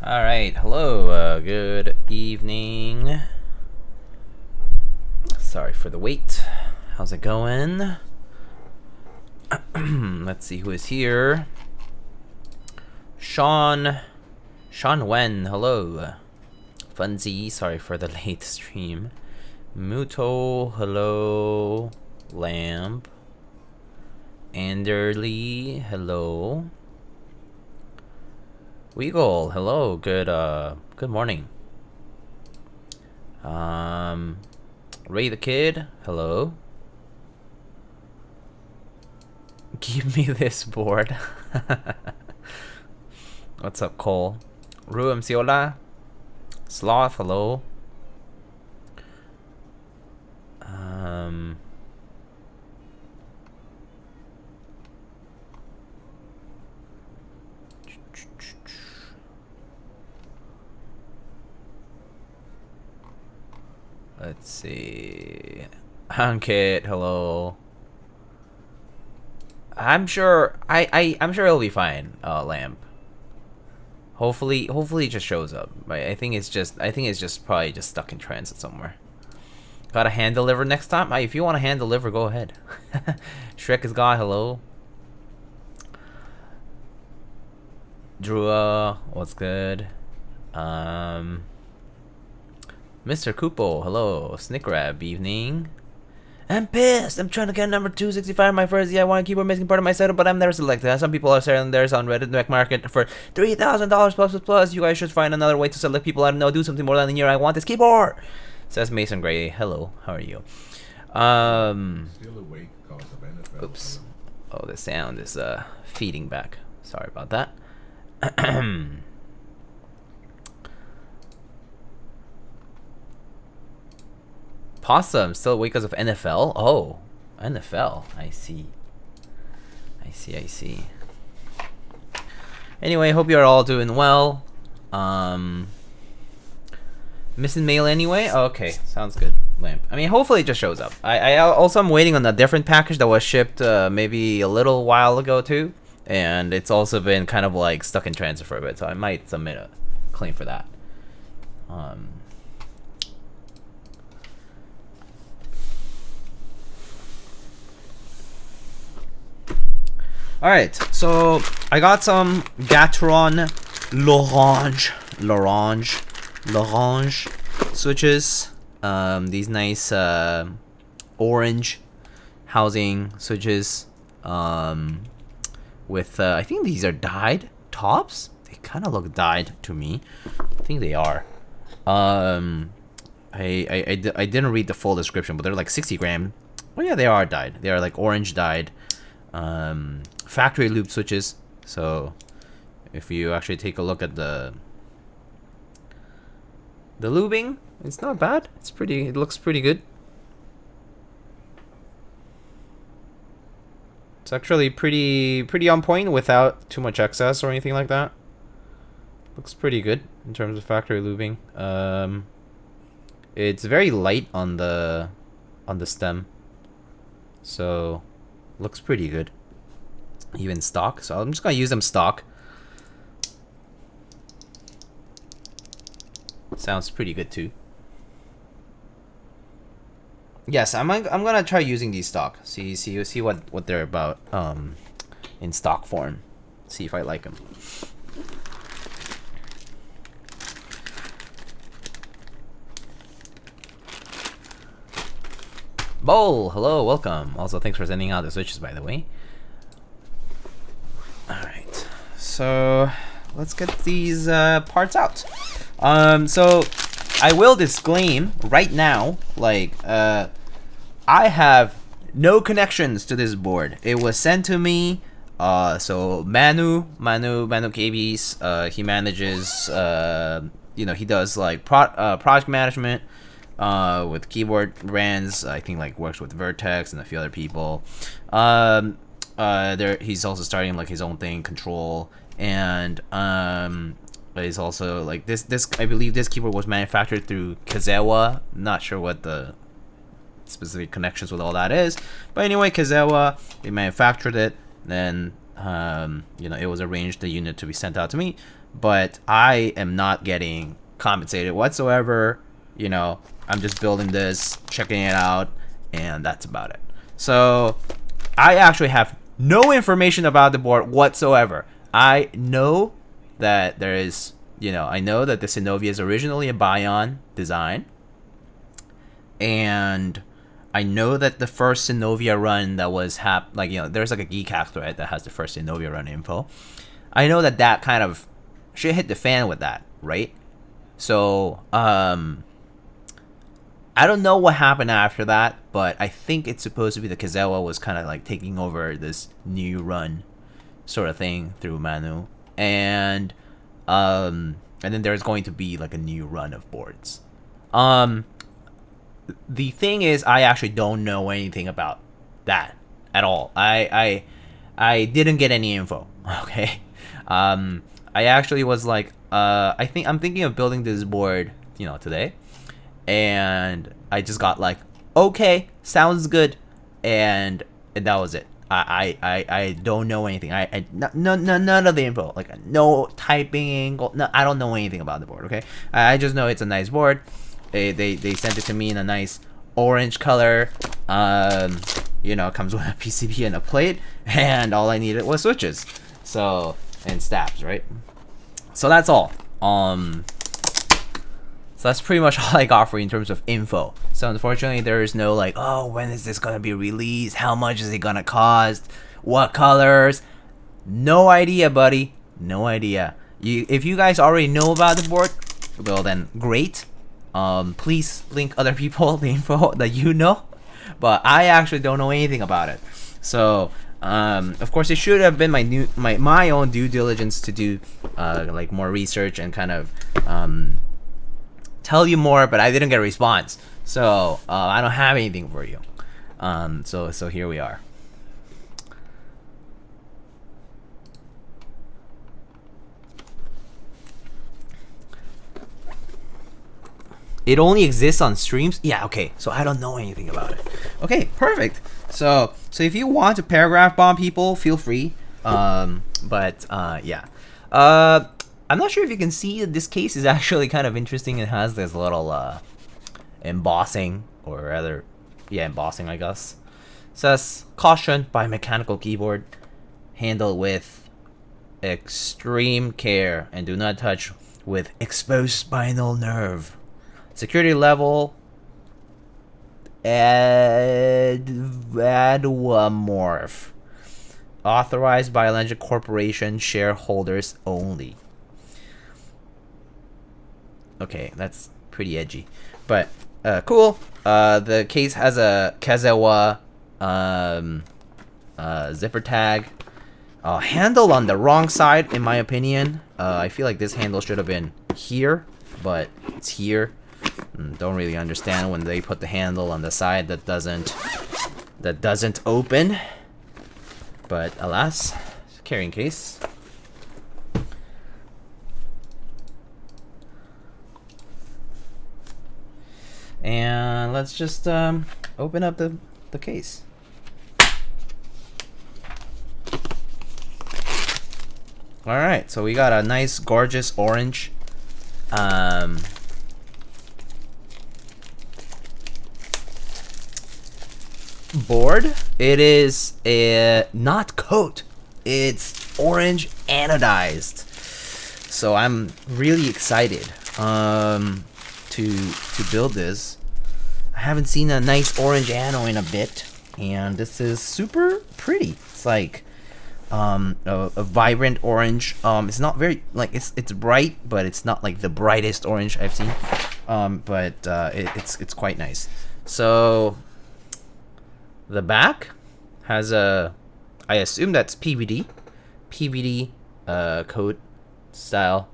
Alright, hello, good evening. Sorry for the wait. How's it going? Let's see who is here. Sean Wen, hello. Funzy, sorry for the late stream. Muto, hello. Lamp. Anderly, hello. Weagle, hello, good morning. Ray the Kid, hello. Give me this board. What's up, Cole? Ruem Ciola, Sloth, hello. Let's see. Ankit, hello. I'm sure I'm sure it'll be fine, Lamp. Hopefully it just shows up. I think it's just probably just stuck in transit somewhere. Got a hand deliver next time? If you want a hand deliver, go ahead. Shrek is God, hello. Drua, what's good? Mr. Kupo, hello. Snickrab, evening. I'm pissed. I'm trying to get number 265 on my first DIY keyboard missing part of my setup, but I'm never selected. Some people are selling theirs on Reddit Back Market for $3,000 plus. You guys should find another way to select people. I don't know. Do something more than a year. I want this keyboard. Says Mason Gray. Hello. How are you? Still awake because of NFL. Oops. Oh, the sound is feeding back. Sorry about that. Possum still awake because of NFL. Oh, NFL. I see. Anyway, hope you're all doing well. Missing mail anyway. Oh, okay, sounds good. Lamp. I mean, hopefully it just shows up. I also am waiting on a different package that was shipped maybe a little while ago too, and it's also been kind of like stuck in transit for a bit, so I might submit a claim for that. Alright, so I got some Gateron L'Orange switches. These nice orange housing switches with I think these are dyed tops. They kind of look dyed to me. I think they are. I didn't read the full description, but they're like 60 gram. Oh yeah, they are dyed. They are like orange dyed. Factory loop switches. So if you actually take a look at the lubing, it's not bad. It looks pretty good. It's actually pretty on point without too much excess or anything like that. Looks pretty good in terms of factory lubing. It's very light on the stem, so looks pretty good. Even stock, so I'm just gonna use them stock. Sounds pretty good too. Yes, I'm gonna try using these stock. See what they're about in stock form. See if I like them. Bowl, hello, welcome. Also, thanks for sending out the switches, by the way. Alright, so let's get these parts out. So I will disclaim right now, like, I have no connections to this board. It was sent to me. So Manu KBs, he manages, you know, he does like project management with keyboard brands. I think like works with Vertex and a few other people. He's also starting like his own thing, Control, and he's also like this. I believe this keyboard was manufactured through Kazewa. Not sure what the specific connections with all that is, but anyway, Kazewa, they manufactured it. Then You know, it was arranged the unit to be sent out to me, but I am not getting compensated whatsoever. You know, I'm just building this, checking it out, and that's about it. So I actually have no information about the board whatsoever. I know that there is, you know, I know that the Synovia is originally a Bayon design, and I know that the first Synovia run that was like, you know, there's like a Keycaps thread that has the first Synovia run info. I know that that kind of shit hit the fan with that, right? So I don't know what happened after that, but I think it's supposed to be the Kazawa was kind of like taking over this new run sort of thing through Manu, and then there's going to be like a new run of boards. The thing is, I actually don't know anything about that at all. I didn't get any info. Okay, I actually was like, I'm thinking of building this board, you know, today, and I just got like, okay, sounds good, and that was it. I don't know anything. None of the info, like no typing. No, I don't know anything about the board. Okay, I just know it's a nice board. They sent it to me in a nice orange color. You know, it comes with a PCB and a plate, and all I needed was switches. So, and stabs, right? So that's all. So that's pretty much all I got for you in terms of info. So unfortunately, there is no like, oh, when is this gonna be released? How much is it gonna cost? What colors? No idea, buddy. No idea. If you guys already know about the board, well then, great. Please link other people the info that you know. But I actually don't know anything about it. So of course, it should have been my own due diligence to do like more research and kind of tell you more, but I didn't get a response, so I don't have anything for you. So here we are. It only exists on streams? Yeah, okay, so I don't know anything about it. Okay, perfect. So if you want to paragraph bomb people, feel free. Yeah. I'm not sure if you can see that this case is actually kind of interesting. It has this little embossing, or rather, yeah, embossing, I guess. It says, caution, by mechanical keyboard. Handle with extreme care and do not touch with exposed spinal nerve. Security level, Adwamorph. Authorized Baionlenja Corporation shareholders only. Okay, that's pretty edgy, but cool. The case has a Kazawa zipper tag. Handle on the wrong side, in my opinion. I feel like this handle should have been here, but it's here. Don't really understand when they put the handle on the side that doesn't open. But alas, carrying case. And let's just open up the case. Alright, so we got a nice, gorgeous orange board. It is not coat, it's orange anodized. So I'm really excited to build this. I haven't seen a nice orange ano in a bit, and this is super pretty. It's like a vibrant orange. It's not very like it's bright, but it's not like the brightest orange I've seen. But it's quite nice. So the back has a, I assume that's PVD code style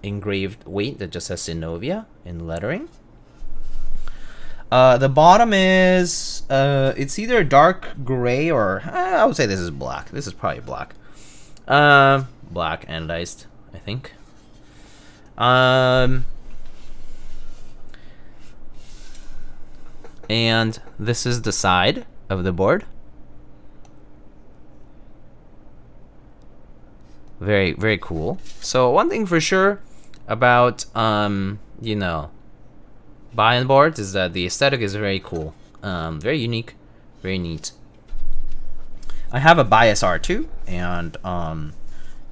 engraved weight that just says Synovia in lettering. The bottom is it's either dark gray or I would say this is black. This is probably black. Black anodized, I think. And this is the side of the board. Very, very cool. So one thing for sure about you know, Bayon boards is that the aesthetic is very cool, very unique, very neat. I have a bias R2, and it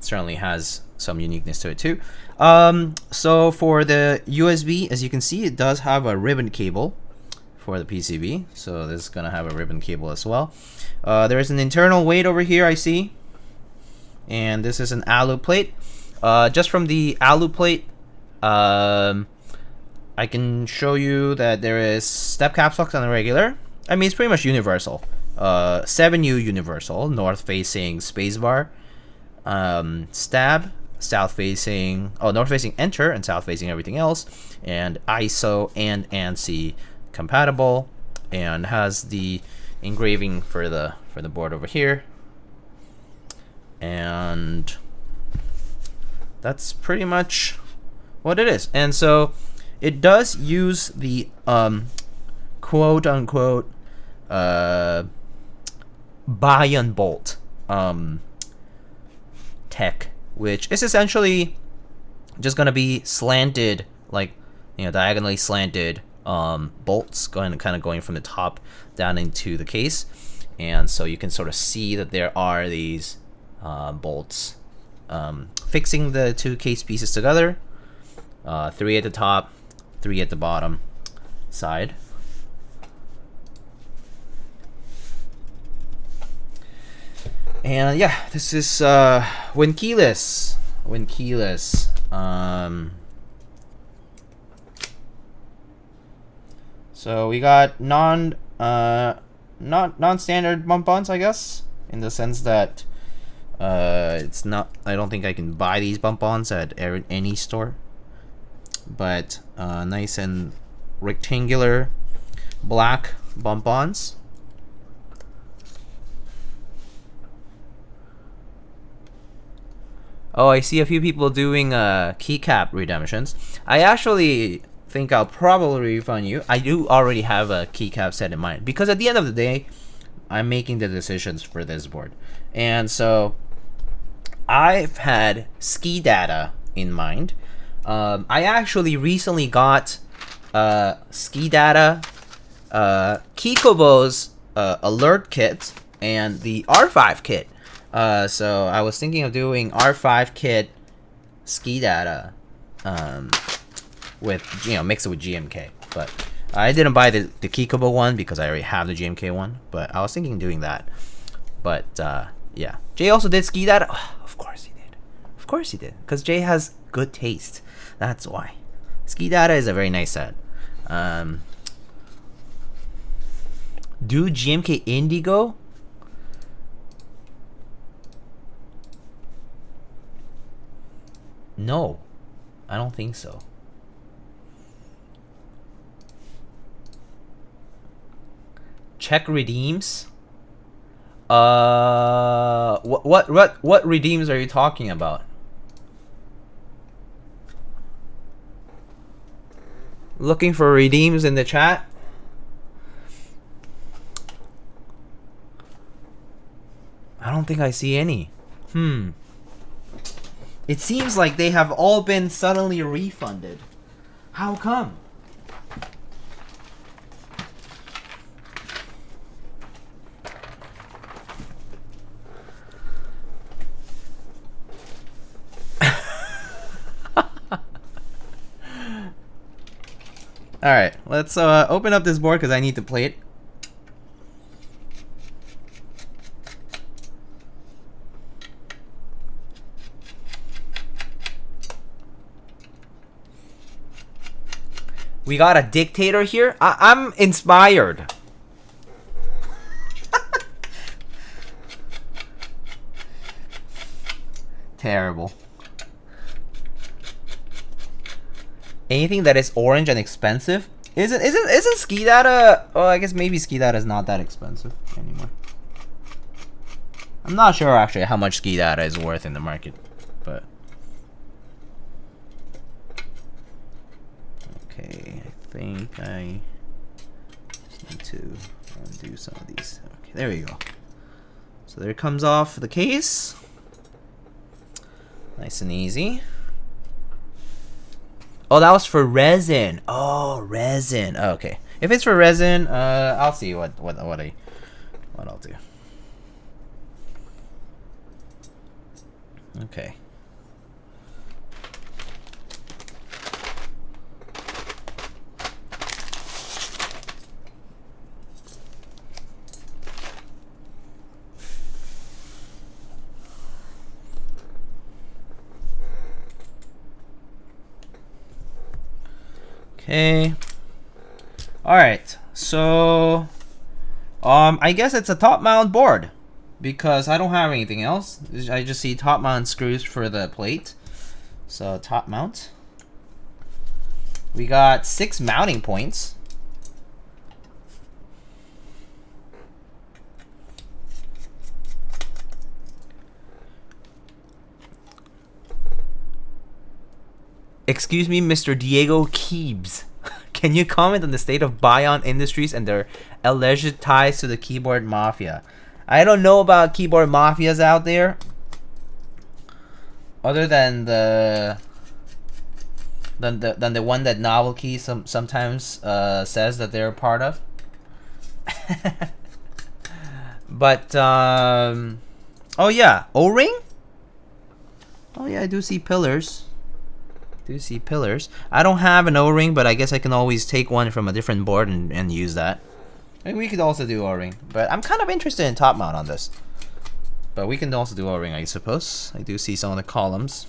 certainly has some uniqueness to it too. So for the USB, as you can see, it does have a ribbon cable for the PCB. So this is gonna have a ribbon cable as well. There is an internal weight over here, I see, and this is an alu plate. Just from the alu plate, I can show you that there is step caps lock on the regular. I mean, it's pretty much universal. 7U universal, north facing spacebar, stab, south facing, north facing enter, and south facing everything else, and ISO and ANSI compatible, and has the engraving for the board over here, and that's pretty much what it is. And so it does use the quote unquote Bayon bolt tech, which is essentially just gonna be slanted, like, you know, diagonally slanted bolts going from the top down into the case. And so you can sort of see that there are these bolts fixing the two case pieces together, 3 at the top, 3 at the bottom side. And yeah, this is when keyless. So we got non-standard bump-ons, I guess, in the sense that it's not. I don't think I can buy these bump-ons at any store, but nice and rectangular black bump-ons. Oh, I see a few people doing keycap redemptions. I actually think I'll probably refund you. I do already have a keycap set in mind, because at the end of the day, I'm making the decisions for this board. And so I've had Skidata in mind. I actually recently got Skidata, Keycaps alert kit, and the R5 kit. So I was thinking of doing R5 kit Skidata with, you know, mix it with GMK, but I didn't buy the Keycaps one because I already have the GMK one, but I was thinking of doing that. But yeah, Jay also did Skidata. Of course he did, because Jay has good taste, that's why. Skidata is a very nice set. Do GMK Indigo? No, I don't think so. Check redeems. What redeems are you talking about? Looking for redeems in the chat? I don't think I see any. It seems like they have all been suddenly refunded. How come? Alright, let's open up this board because I need to play it. We got a dictator here. I'm inspired. Terrible. Anything that is orange and expensive isn't Skidata? Oh, I guess maybe Skidata is not that expensive anymore. I'm not sure actually how much Skidata is worth in the market, but okay, I think I just need to undo some of these. Okay, there we go. So there it comes off the case. Nice and easy. Oh, that was for resin. Oh, resin. Oh, okay. If it's for resin, I'll see what I'll do. Okay. Okay. All right. So, I guess it's a top mount board because I don't have anything else. I just see top mount screws for the plate. So top mount. We got 6 mounting points. Excuse me, Mr. Diego Keebs. Can you comment on the state of Baion Industries and their alleged ties to the keyboard mafia? I don't know about keyboard mafias out there, other than the one that Novelty sometimes says that they're a part of. But oh yeah, O-ring. Oh yeah, I do see pillars. I don't have an O-ring, but I guess I can always take one from a different board and use that. And we could also do O-ring, but I'm kind of interested in top mount on this. But we can also do O-ring, I suppose. I do see some of the columns.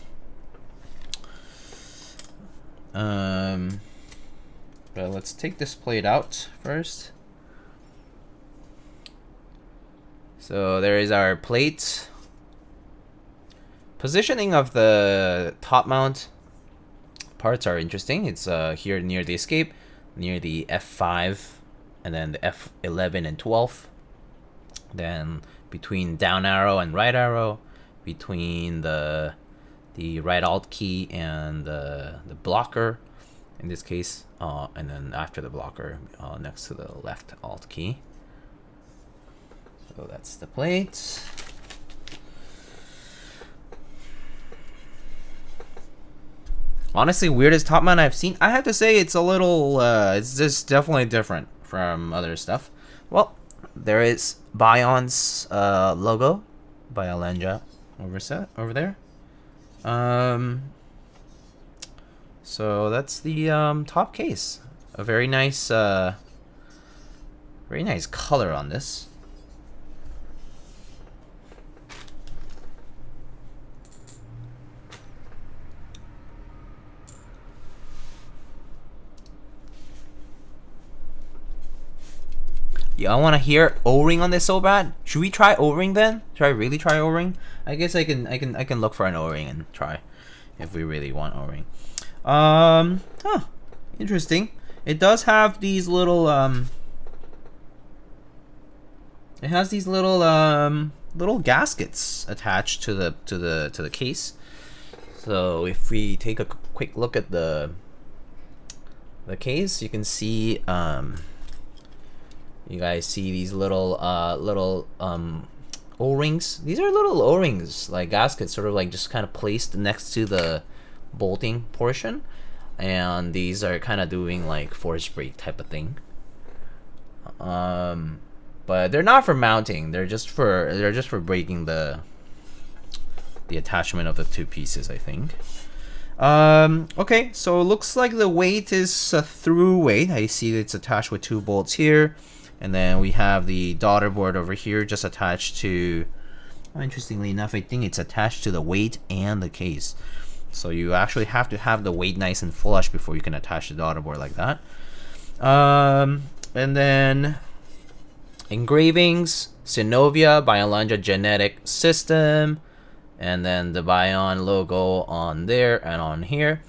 But let's take this plate out first. So there is our plate. Positioning of the top mount parts are interesting. It's here near the escape, near the F5, and then the F11 and 12. Then between down arrow and right arrow, between the right alt key and the blocker, in this case, and then after the blocker, next to the left alt key. So that's the plate. Honestly, weirdest top mount I've seen. I have to say it's a little, it's just definitely different from other stuff. Well, there is Baion's logo, Baionlenja over there. So that's the top case. A very nice color on this. Yeah, I want to hear O-ring on this so bad. Should we try O-ring then? Should I really try O-ring? I guess I can look for an O-ring and try if we really want O-ring. Interesting. It does have these little it has these little gaskets attached to the case. So if we take a quick look at the case, you can see you guys see these little O-rings. These are little O-rings, like gaskets, sort of like just kind of placed next to the bolting portion, and these are kind of doing like force brake type of thing. But they're not for mounting. They're just for breaking the attachment of the two pieces, I think. Okay, so it looks like the weight is a through weight. I see it's attached with 2 bolts here. And then we have the daughter board over here just attached to, interestingly enough, I think it's attached to the weight and the case. So you actually have to have the weight nice and flush before you can attach the daughter board like that. And then engravings, Synovia, Baionlenja genetic system, and then the Baion logo on there and on here.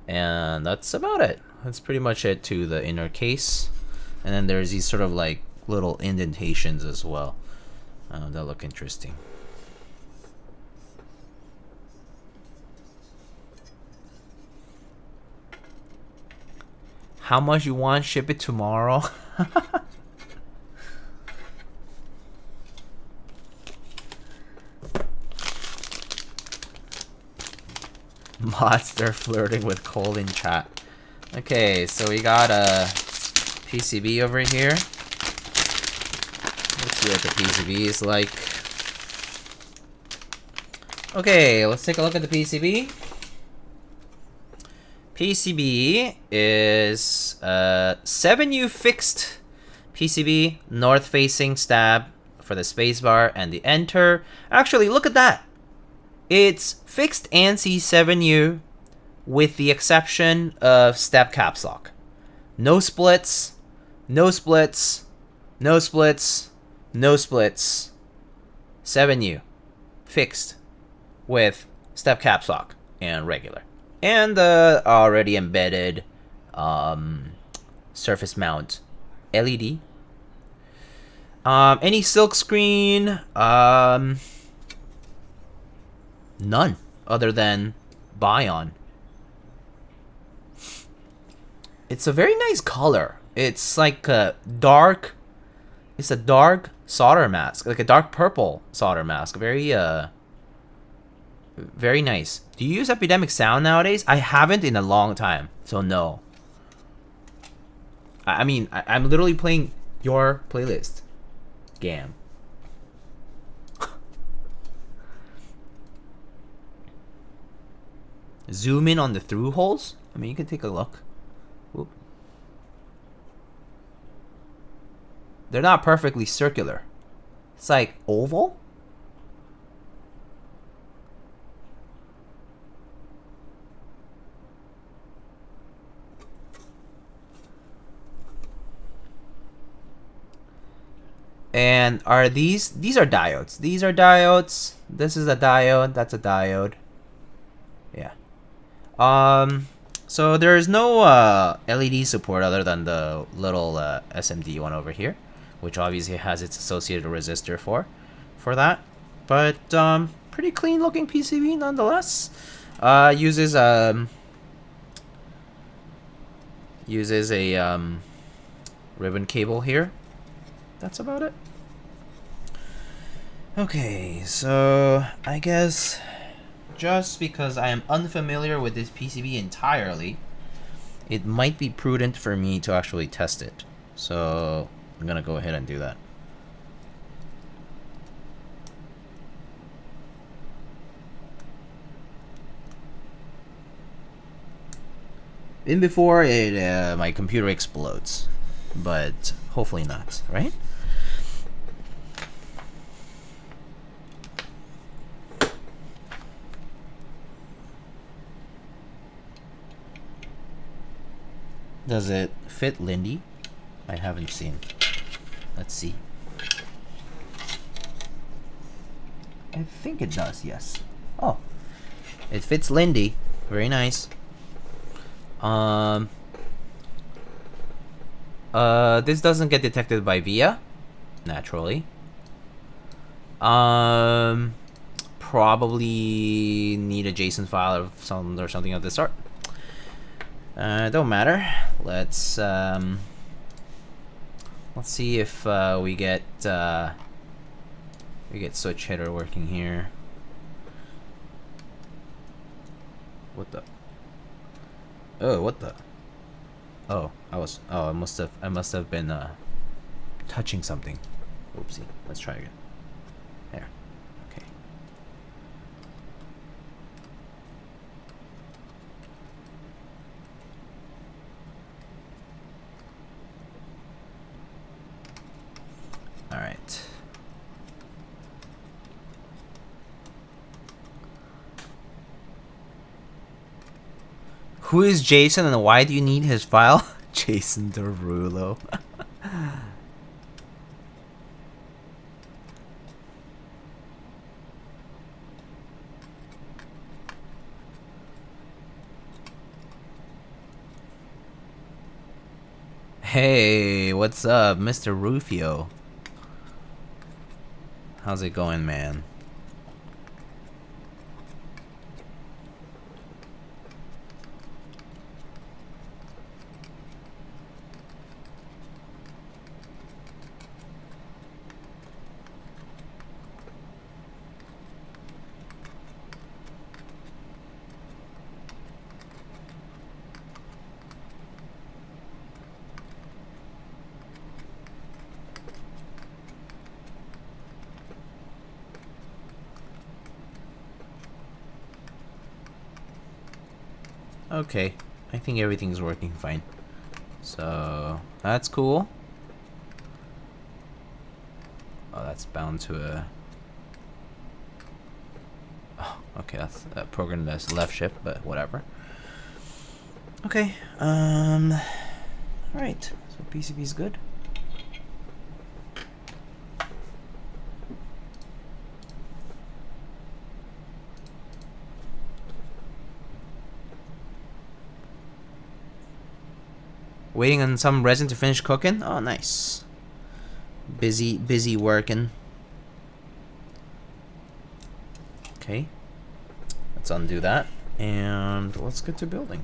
And that's about it. That's pretty much it to the inner case. And then there's these sort of like little indentations as well that look interesting. How much you want? Ship it tomorrow. Monster flirting with Cole in chat. Okay, so we got a PCB over here. Let's see what the PCB is like. Okay, let's take a look at the PCB. PCB is 7U fixed PCB, north facing stab for the spacebar and the enter. Actually, look at that. It's fixed ANSI 7U with the exception of step caps lock. No splits, no splits, no splits, no splits. 7U fixed with step caps lock and regular. And the already embedded surface mount LED. Any silk screen? None, other than Bion. It's a very nice color. It's like a dark. It's a dark solder mask, like a dark purple solder mask. Very very nice. Do you use Epidemic Sound nowadays? I haven't in a long time, so no. I mean, I'm literally playing your playlist. Gam. Zoom in on the through holes? I mean, you can take a look. Whoop. They're not perfectly circular. It's like oval? And are these are diodes. These are diodes. This is a diode. That's a diode. Yeah. So there is no LED support other than the little SMD one over here, which obviously has its associated resistor for that. But pretty clean looking PCB nonetheless. Uses a ribbon cable here. That's about it. Okay, so I guess just because I am unfamiliar with this PCB entirely, it might be prudent for me to actually test it. So I'm gonna go ahead and do that. In before it, my computer explodes, but hopefully not, right? Does it fit Lindy? I haven't seen. Let's see. I think it does, yes. Oh. It fits Lindy. Very nice. This doesn't get detected by VIA, naturally. Probably need a JSON file or something of the sort. Don't matter. Let's see if we get switch header working here. What the? Oh, what the? Oh, I must have been touching something. Oopsie. Let's try again. There. Okay. All right. Who is Jason and why do you need his file? Jason Derulo. Hey, what's up, Mr. Rufio? How's it going, man? Okay, I think everything's working fine. So that's cool. Oh, that's bound to a... Oh, okay, that's a program that's left shift, but whatever. Okay, alright, so PCB's good. Waiting on some resin to finish cooking. Oh, nice. Busy working. Okay. Let's undo that. And let's get to building.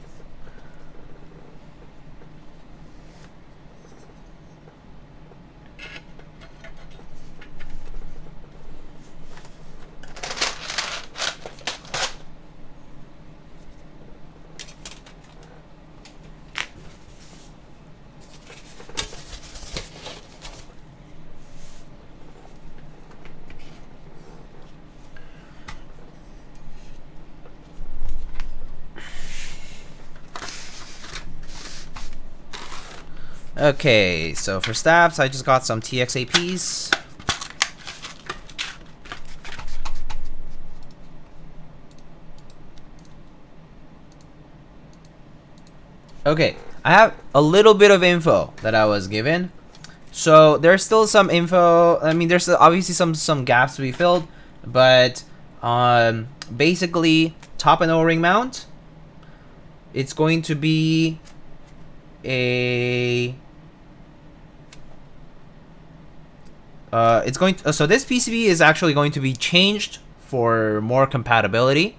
Okay, so for stabs, I just got some TXAPs. Okay, I have a little bit of info that I was given. So there's still some info. I mean, there's obviously some gaps to be filled, but basically top and O-ring mount. It's going to be a so this PCB is actually going to be changed for more compatibility,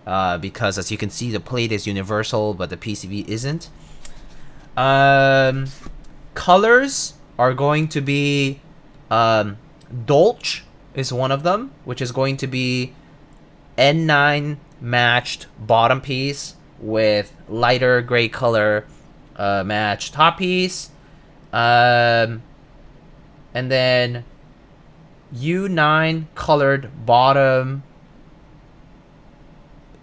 because as you can see, the plate is universal, but the PCB isn't. Colors are going to be Dolch is one of them, which is going to be N9 matched bottom piece with lighter gray color matched top piece. And then U9 colored bottom,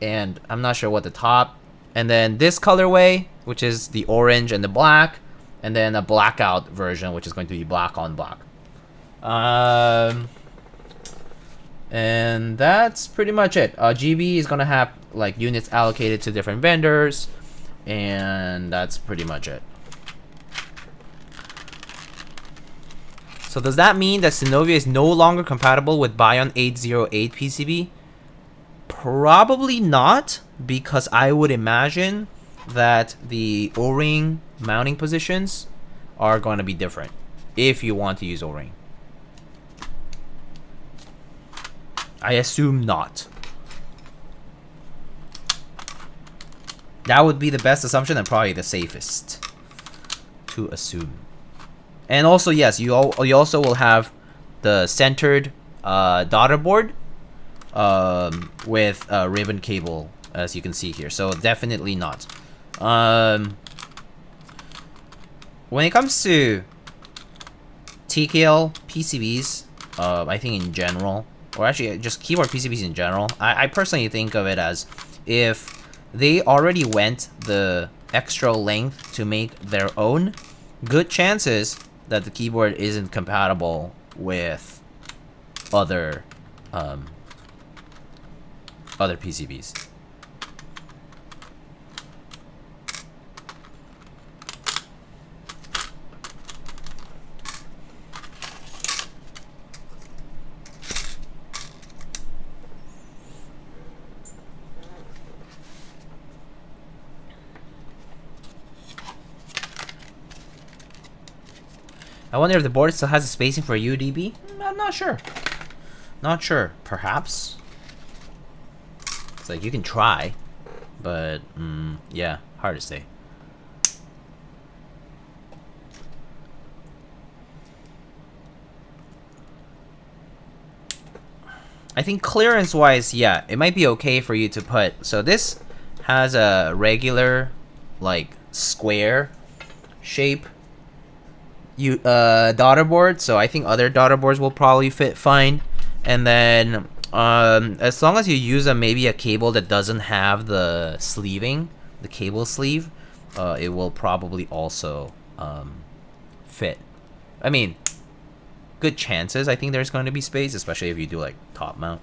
and I'm not sure what the top, and then this colorway, which is the orange and the black, and then a blackout version, which is going to be black on black. And that's pretty much it. GB is gonna have like units allocated to different vendors, and that's pretty much it. So does that mean that Synovia is no longer compatible with Baionlenja 808 PCB? Probably not, because I would imagine that the O-ring mounting positions are going to be different if you want to use O-ring. I assume not. That would be the best assumption and probably the safest to assume. And also, yes, you also will have the centered daughter board with ribbon cable, as you can see here. So definitely not. When it comes to TKL PCBs, I think in general, or actually just keyboard PCBs in general, I personally think of it as if they already went the extra length to make their own, good chances that the keyboard isn't compatible with other PCBs. I wonder if the board still has a spacing for UDB? I'm not sure. Not sure. Perhaps. It's like you can try, but yeah, hard to say. I think clearance-wise, yeah, it might be okay for you to put. So this has a regular, like, square shape daughter board, so I think other daughter boards will probably fit fine. And then as long as you use maybe a cable that doesn't have the sleeving, the cable sleeve, it will probably also fit. I mean, good chances. I think there's going to be space, especially if you do like top mount.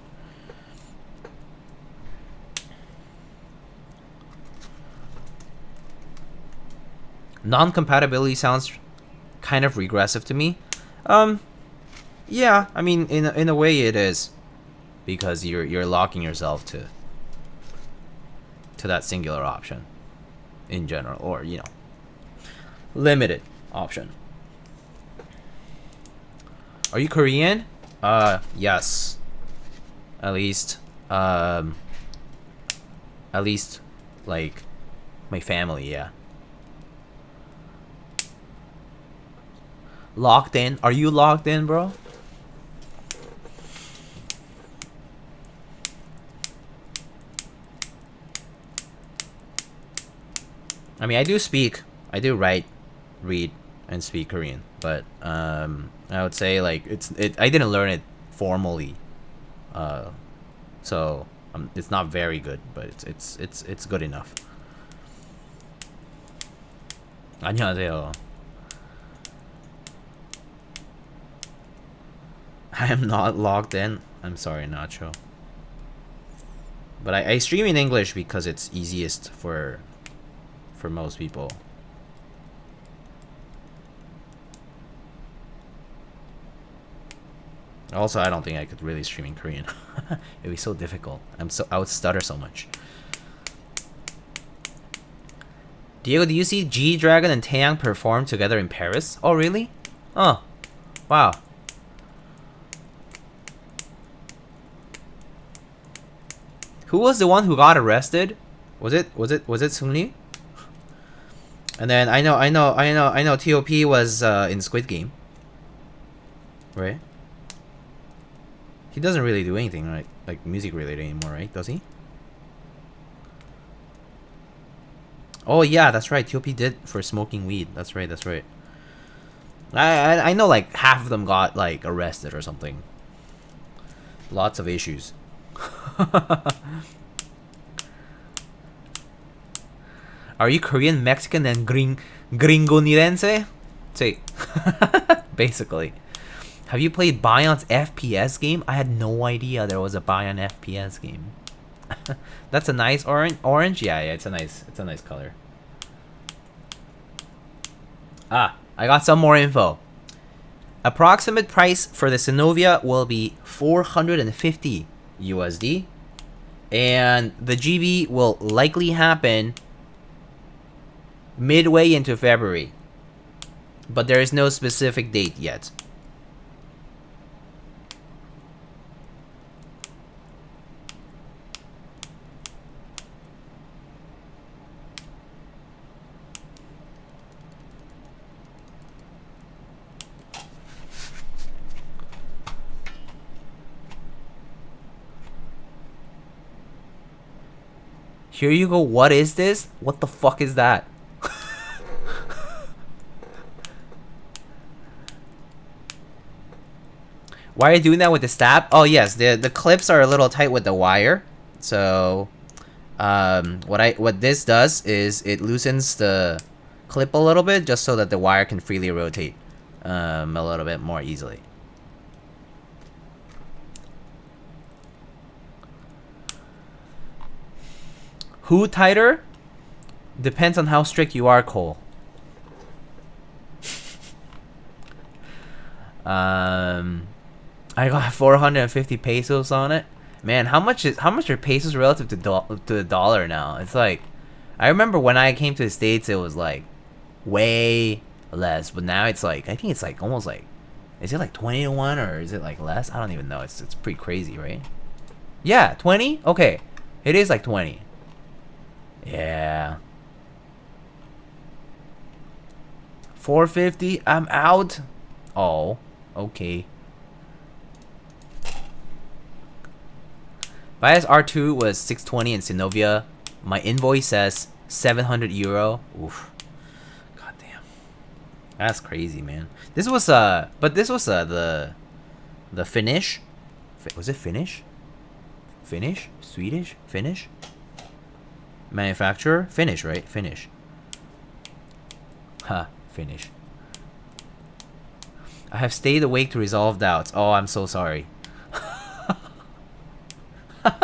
Non-compatibility sounds kind of regressive to me. Yeah, I mean, in a way it is, because you're locking yourself to that singular option in general, or you know, limited option. Are you Korean? Yes. At least like my family, yeah. Locked in? Are you locked in, bro? I mean, I do write, read, and speak Korean, but I would say like I didn't learn it formally, so it's not very good, but it's good enough. 안녕하세요. I am not logged in. I'm sorry, Nacho. But I stream in English because it's easiest for most people. Also, I don't think I could really stream in Korean. It'd be so difficult. I would stutter so much. Diego, do you see G-Dragon and Taeyang perform together in Paris? Oh, really? Oh, wow. Who was the one who got arrested? Was it Seungri? And then I know TOP was in Squid Game. Right? He doesn't really do anything, right? Like music related anymore, right? Does he? Oh yeah, that's right. TOP did for smoking weed. That's right. I know like half of them got like arrested or something. Lots of issues. Are you Korean, Mexican, and gringonidense? See, basically. Have you played Baion's FPS game? I had no idea there was a Baion FPS game. That's a nice orange. Yeah, it's a nice color. Ah, I got some more info. Approximate price for the Synovia will be 450 USD, and the GB will likely happen midway into February, but there is no specific date yet. Here you go. What is this? What the fuck is that? Why are you doing that with the stab? Oh yes, the clips are a little tight with the wire. So what this does is it loosens the clip a little bit just so that the wire can freely rotate a little bit more easily. Who tighter? Depends on how strict you are, Cole. I got 450 pesos on it. Man, how much are pesos relative to the dollar now? It's like, I remember when I came to the States, it was like way less, but now it's like, I think it's like almost like, is it like 20 to 1 or is it like less? I don't even know. It's pretty crazy, right? Yeah, 20? Okay. It is like 20. Yeah. 450? I'm out. Oh, okay. Bias R2 was 620 in Synovia. My invoice says 700 euro. Oof. God damn. That's crazy, man. This was but this was the Finnish. Was it Finnish? Finnish? Swedish? Finnish? Manufacturer? Finish, right? Finish. Huh, finish. I have stayed awake to resolve doubts. Oh, I'm so sorry.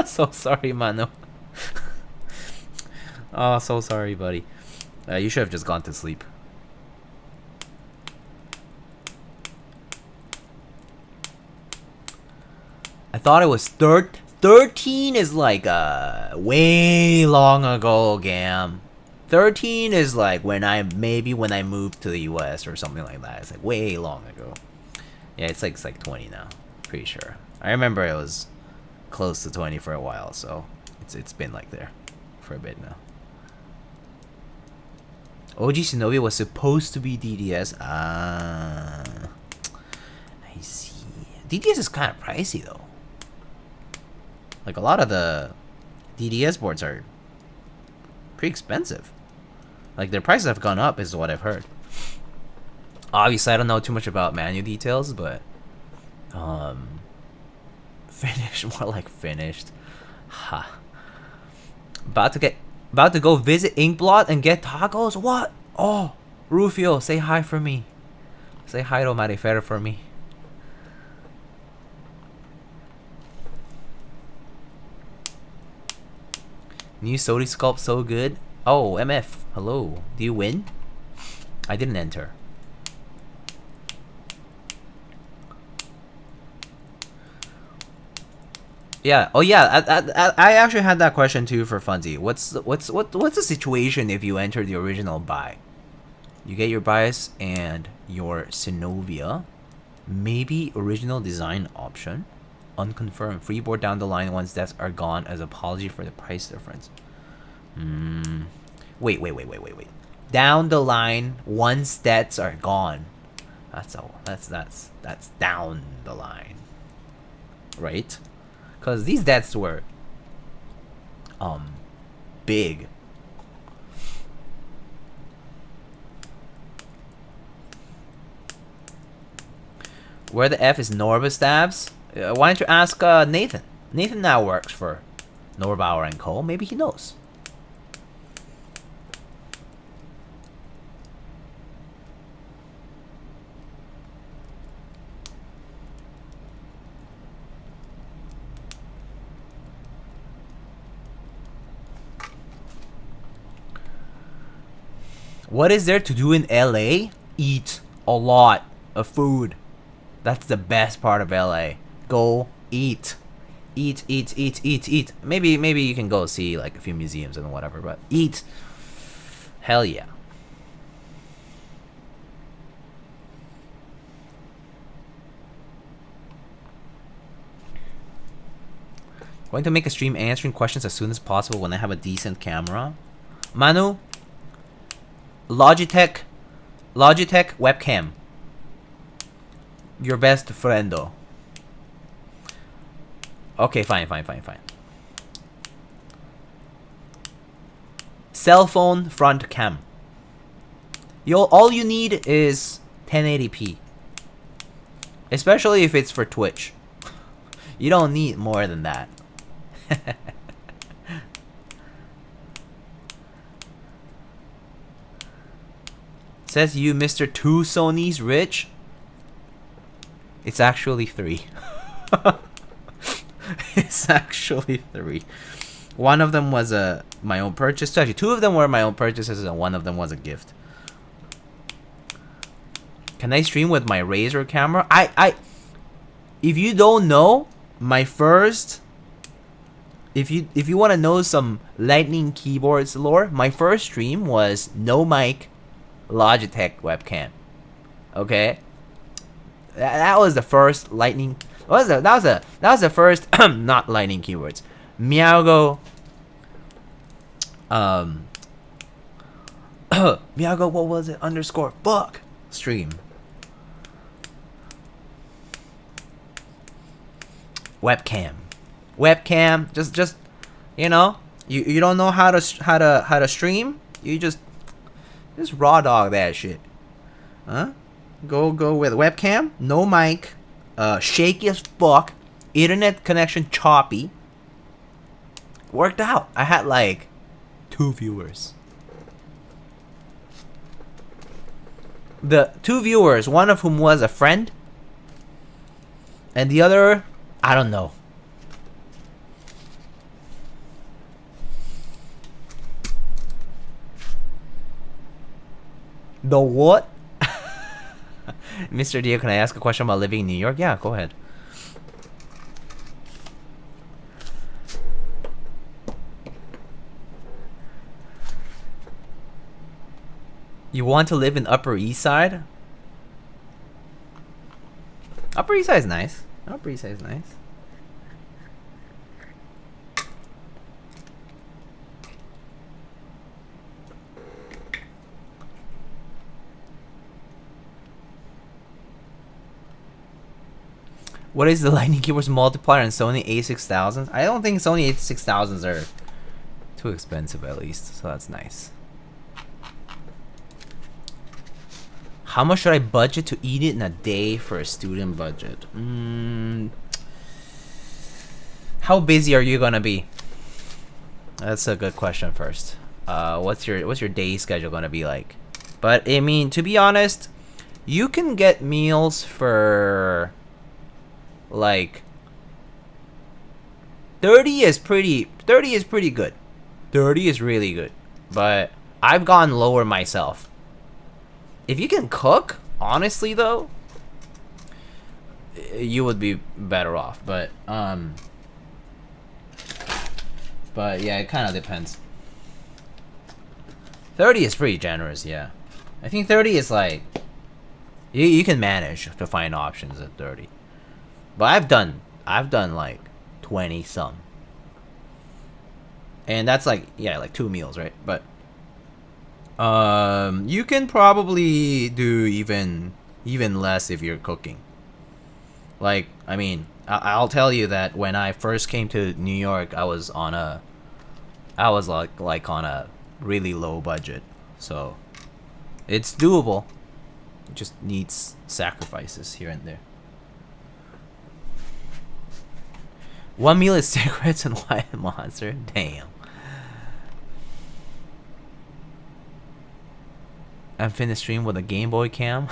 So sorry, Mano. Oh, so sorry, buddy. You should have just gone to sleep. I thought it was 13 is like way long ago, Gam. 13 is like when I moved to the US or something like that. It's like way long ago. Yeah, it's like 20 now. Pretty sure. I remember it was close to 20 for a while, so it's been like there for a bit now. OG Synovia was supposed to be DDS. Ah, I see. DDS is kind of pricey though. Like a lot of the DDS boards are pretty expensive. Like their prices have gone up, is what I've heard. Obviously, I don't know too much about manual details, but finished, more like finished. Ha. About to go visit Inkblot and get tacos. What? Oh, Rufio, say hi for me. Say hi to Marifer for me. New Sodi Sculpt so good. Oh, MF, hello. Do you win? I didn't enter. Yeah. Oh yeah. I actually had that question too for Funzy. What's the situation if you enter the original buy? You get your bias and your Synovia, maybe original design option, unconfirmed. Freeboard down the line once debts are gone as apology for the price difference. Wait. Down the line once debts are gone. That's down the line, right? Because these debts were big. Where the F is Norba stabs? Why don't you ask Nathan? Nathan now works for Norbauer and Co. Maybe he knows. What is there to do in LA? Eat a lot of food. That's the best part of LA. Go eat. Eat. Maybe you can go see like a few museums and whatever, but eat. Hell yeah. Going to make a stream answering questions as soon as possible when I have a decent camera. Manu, Logitech webcam. Your best friendo. Okay, fine. Cell phone front cam. All you need is 1080p. Especially if it's for Twitch. You don't need more than that. Says you, Mr. 2 Sony's rich. It's actually 3. It's actually 3. One of them was my own purchase. Actually, 2 of them were my own purchases, and 1 of them was a gift. Can I stream with my Razer camera? If you don't know, my first. If you want to know some Lightning keyboards lore, my first stream was no mic, Logitech webcam. Okay. That was the first Lightning. That was the first not Lightning keywords. Miago. Miago, what was it? _book stream. Webcam. Just you know, you don't know how to stream. You just raw dog that shit. Huh? Go with webcam, no mic, shaky as fuck, internet connection choppy. Worked out. I had like 2 viewers. The 2 viewers, one of whom was a friend, and the other, I don't know. The what? Mr. Dio, can I ask a question about living in New York? Yeah, go ahead. You want to live in Upper East Side? Upper East Side is nice. Upper East Side is nice. What is the Lightning Keyboard's multiplier on Sony A6000s? I don't think Sony A6000s are too expensive, at least, so that's nice. How much should I budget to eat it in a day for a student budget? How busy are you gonna be? That's a good question first. What's your day schedule gonna be like? But I mean, to be honest, you can get meals for like 30 is pretty good. 30 is really good. But I've gone lower myself. If you can cook, honestly though, you would be better off. But yeah, it kind of depends. 30 is pretty generous, yeah. I think 30 is like you can manage to find options at 30. But I've done like 20 some. And that's like, yeah, like 2 meals, right? But you can probably do even less if you're cooking. Like, I mean, I'll tell you that when I first came to New York, I was on a really low budget. So it's doable. It just needs sacrifices here and there. 1 meal is cigarettes and White Monster? Damn. I'm finna stream with a Game Boy cam.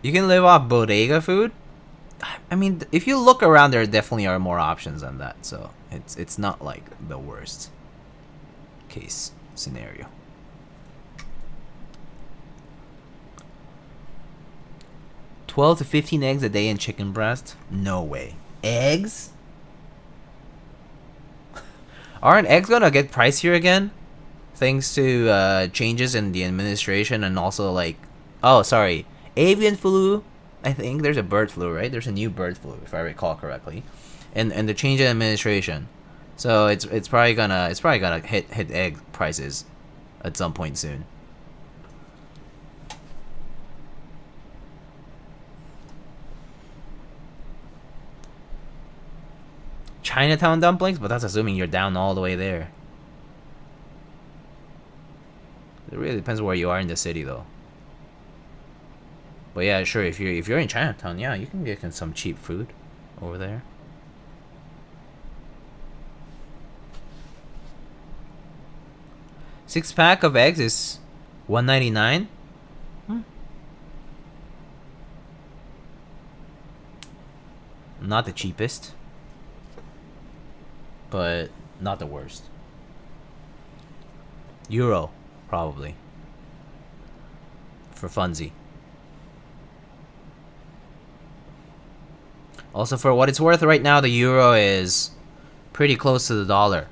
You can live off bodega food? I mean, if you look around, there definitely are more options than that. So it's not like the worst case scenario. 12 to 15 eggs a day in chicken breast? No way. Eggs? Aren't eggs gonna get pricier again? Thanks to changes in the administration and also like... Oh, sorry. Avian flu. I think there's a bird flu, right? There's a new bird flu, if I recall correctly. And the change in administration. So it's probably gonna hit egg prices at some point soon. Chinatown dumplings? But that's assuming you're down all the way there. It really depends where you are in the city, though. But yeah, sure, if you're in Chinatown, yeah, you can get some cheap food over there. Six-pack of eggs is $1.99. Not the cheapest, but not the worst. Euro, probably. For funsie. Also, for what it's worth right now, the euro is pretty close to the dollar.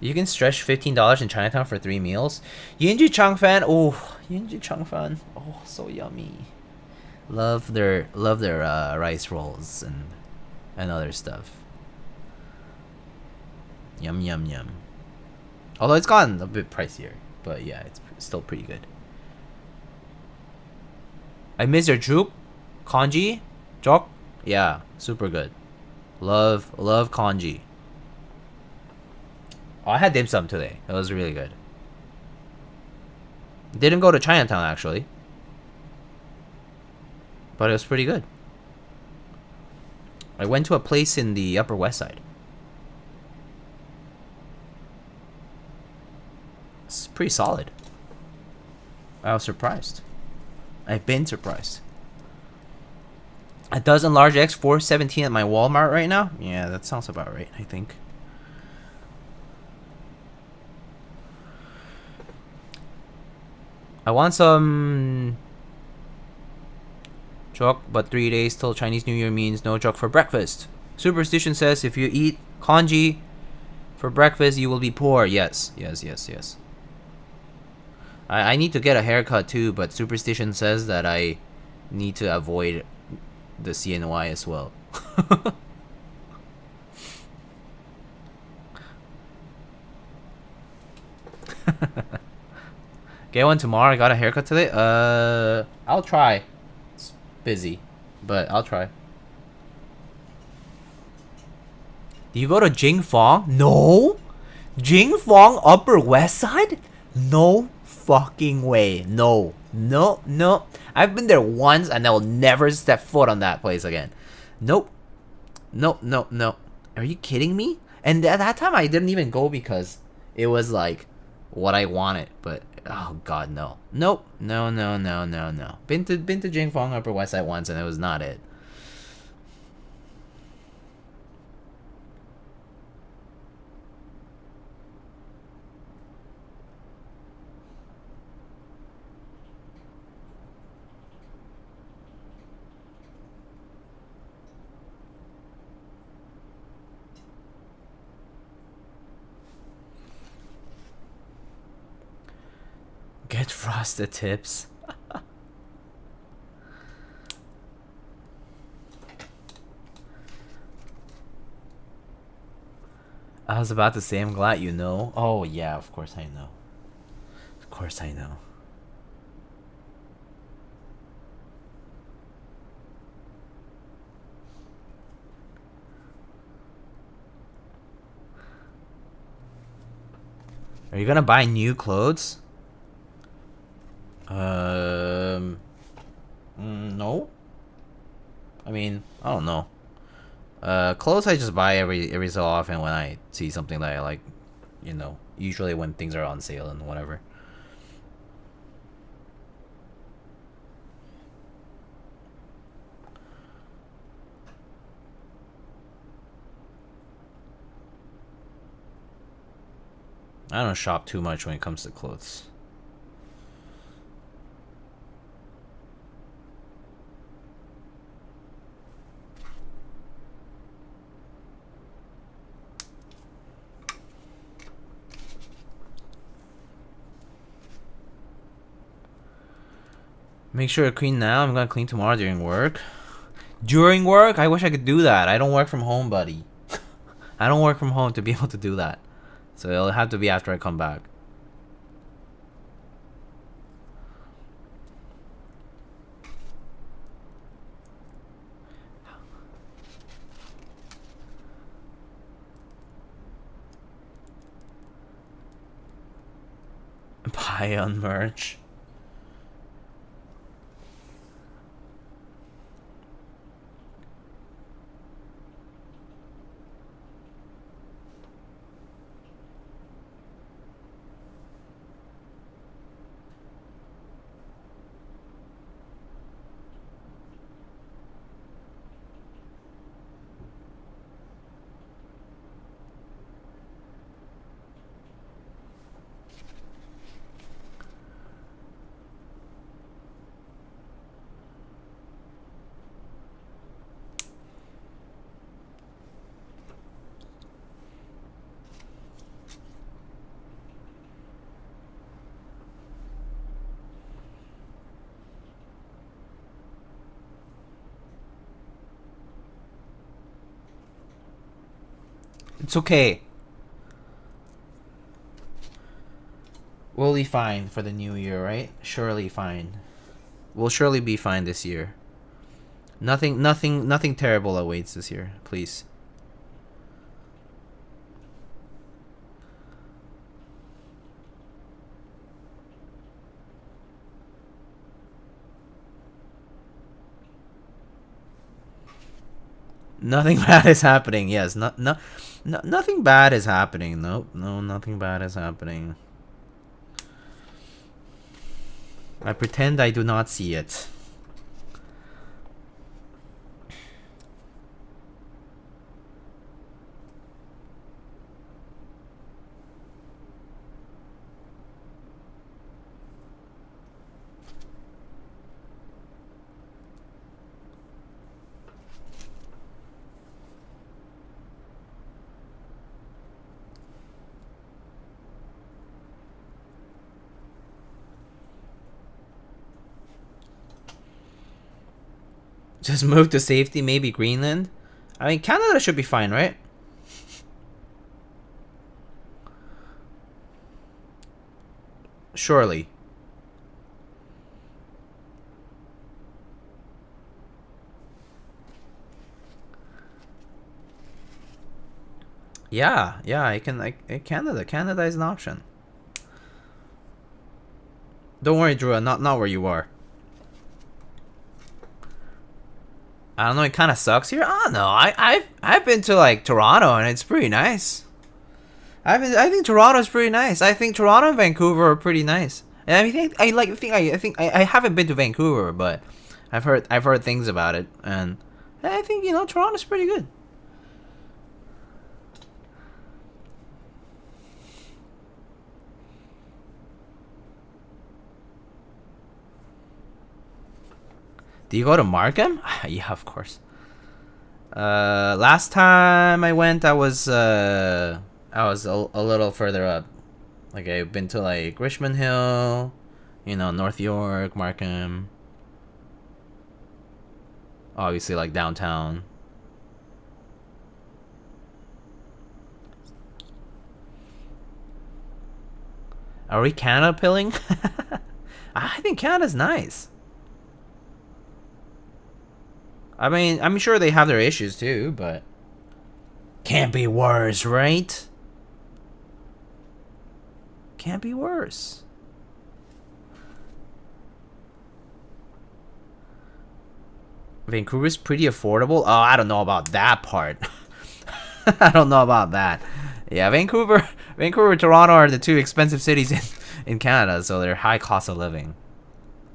You can stretch $15 in Chinatown for 3 meals. Yinju Chang fan. Oh, Yinju Chang fan. Oh, so yummy. Love their rice rolls and other stuff. Yum yum yum. Although it's gotten a bit pricier, but yeah, it's still pretty good. I miss your juk, kanji, jok. Yeah, super good. Love kanji. Oh, I had dim sum today. It was really good. Didn't go to Chinatown actually, but it was pretty good. I went to a place in the Upper West Side. It's pretty solid. I was surprised. I've been surprised. A dozen large X 417 at my Walmart right now? Yeah, that sounds about right, I think. I want some juk, but 3 days till Chinese New Year means no juk for breakfast. Superstition says if you eat congee for breakfast, you will be poor. Yes, yes, yes, yes. I need to get a haircut too, but superstition says that I need to avoid the CNY as well. Get one tomorrow. I got a haircut today. I'll try. It's busy, but I'll try. Do you go to Jingfong? No. Jingfong Upper West Side? No fucking way. No. No, no. I've been there once and I will never step foot on that place again. Nope. Nope, nope, nope. Are you kidding me? And at that time I didn't even go because it was like what I wanted, but oh god, no. Nope. No, no, no, no, no. Been to Jingfong Upper West Side once and it was not it. Get frosted tips. I was about to say, I'm glad you know. Oh, yeah, of course I know. Of course I know. Are you gonna buy new clothes? No. I mean, I don't know. Clothes I just buy every so often when I see something that I like, you know, usually when things are on sale and whatever. I don't shop too much when it comes to clothes. Make sure to clean now. I'm gonna clean tomorrow during work. During work? I wish I could do that. I don't work from home, buddy. I don't work from home to be able to do that. So it'll have to be after I come back. Buy on merch. It's okay. We'll be fine for the new year, right? Surely fine. We'll surely be fine this year. Nothing terrible awaits this year, please. Nothing bad is happening. Yes, nothing bad is happening. Nope, no, nothing bad is happening. I pretend I do not see it. Just move to safety, maybe Greenland. I mean, Canada should be fine, right? Surely. Yeah, I can. Canada is an option. Don't worry, Drew. Not where you are. I don't know. It kind of sucks here. I don't know. I've been to like Toronto and it's pretty nice. I think Toronto's pretty nice. I think Toronto and Vancouver are pretty nice. And I think I haven't been to Vancouver, but I've heard things about it, and I think Toronto's pretty good. Do you go to Markham? Yeah, of course. Last time I went, I was a little further up. Like I've been to like Richmond Hill, North York, Markham. Obviously, like downtown. Are we Canada pilling? I think Canada's nice. I mean, I'm sure they have their issues too, but can't be worse, right? Can't be worse. Vancouver's pretty affordable. Oh, I don't know about that part. I don't know about that. Yeah, Vancouver, Toronto are the two expensive cities in Canada, so they're high cost of living.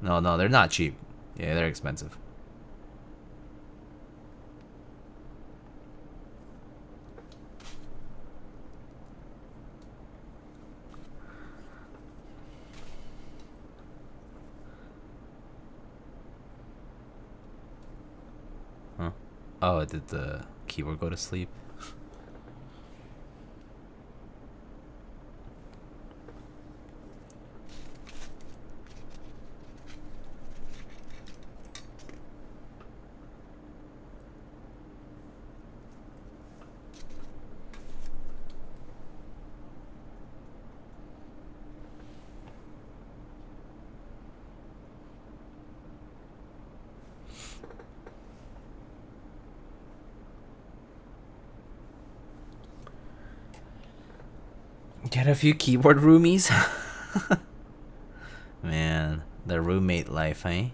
No, they're not cheap. Yeah, they're expensive. Oh, did the keyboard go to sleep? Get a few keyboard roomies. Man, the roommate life, eh?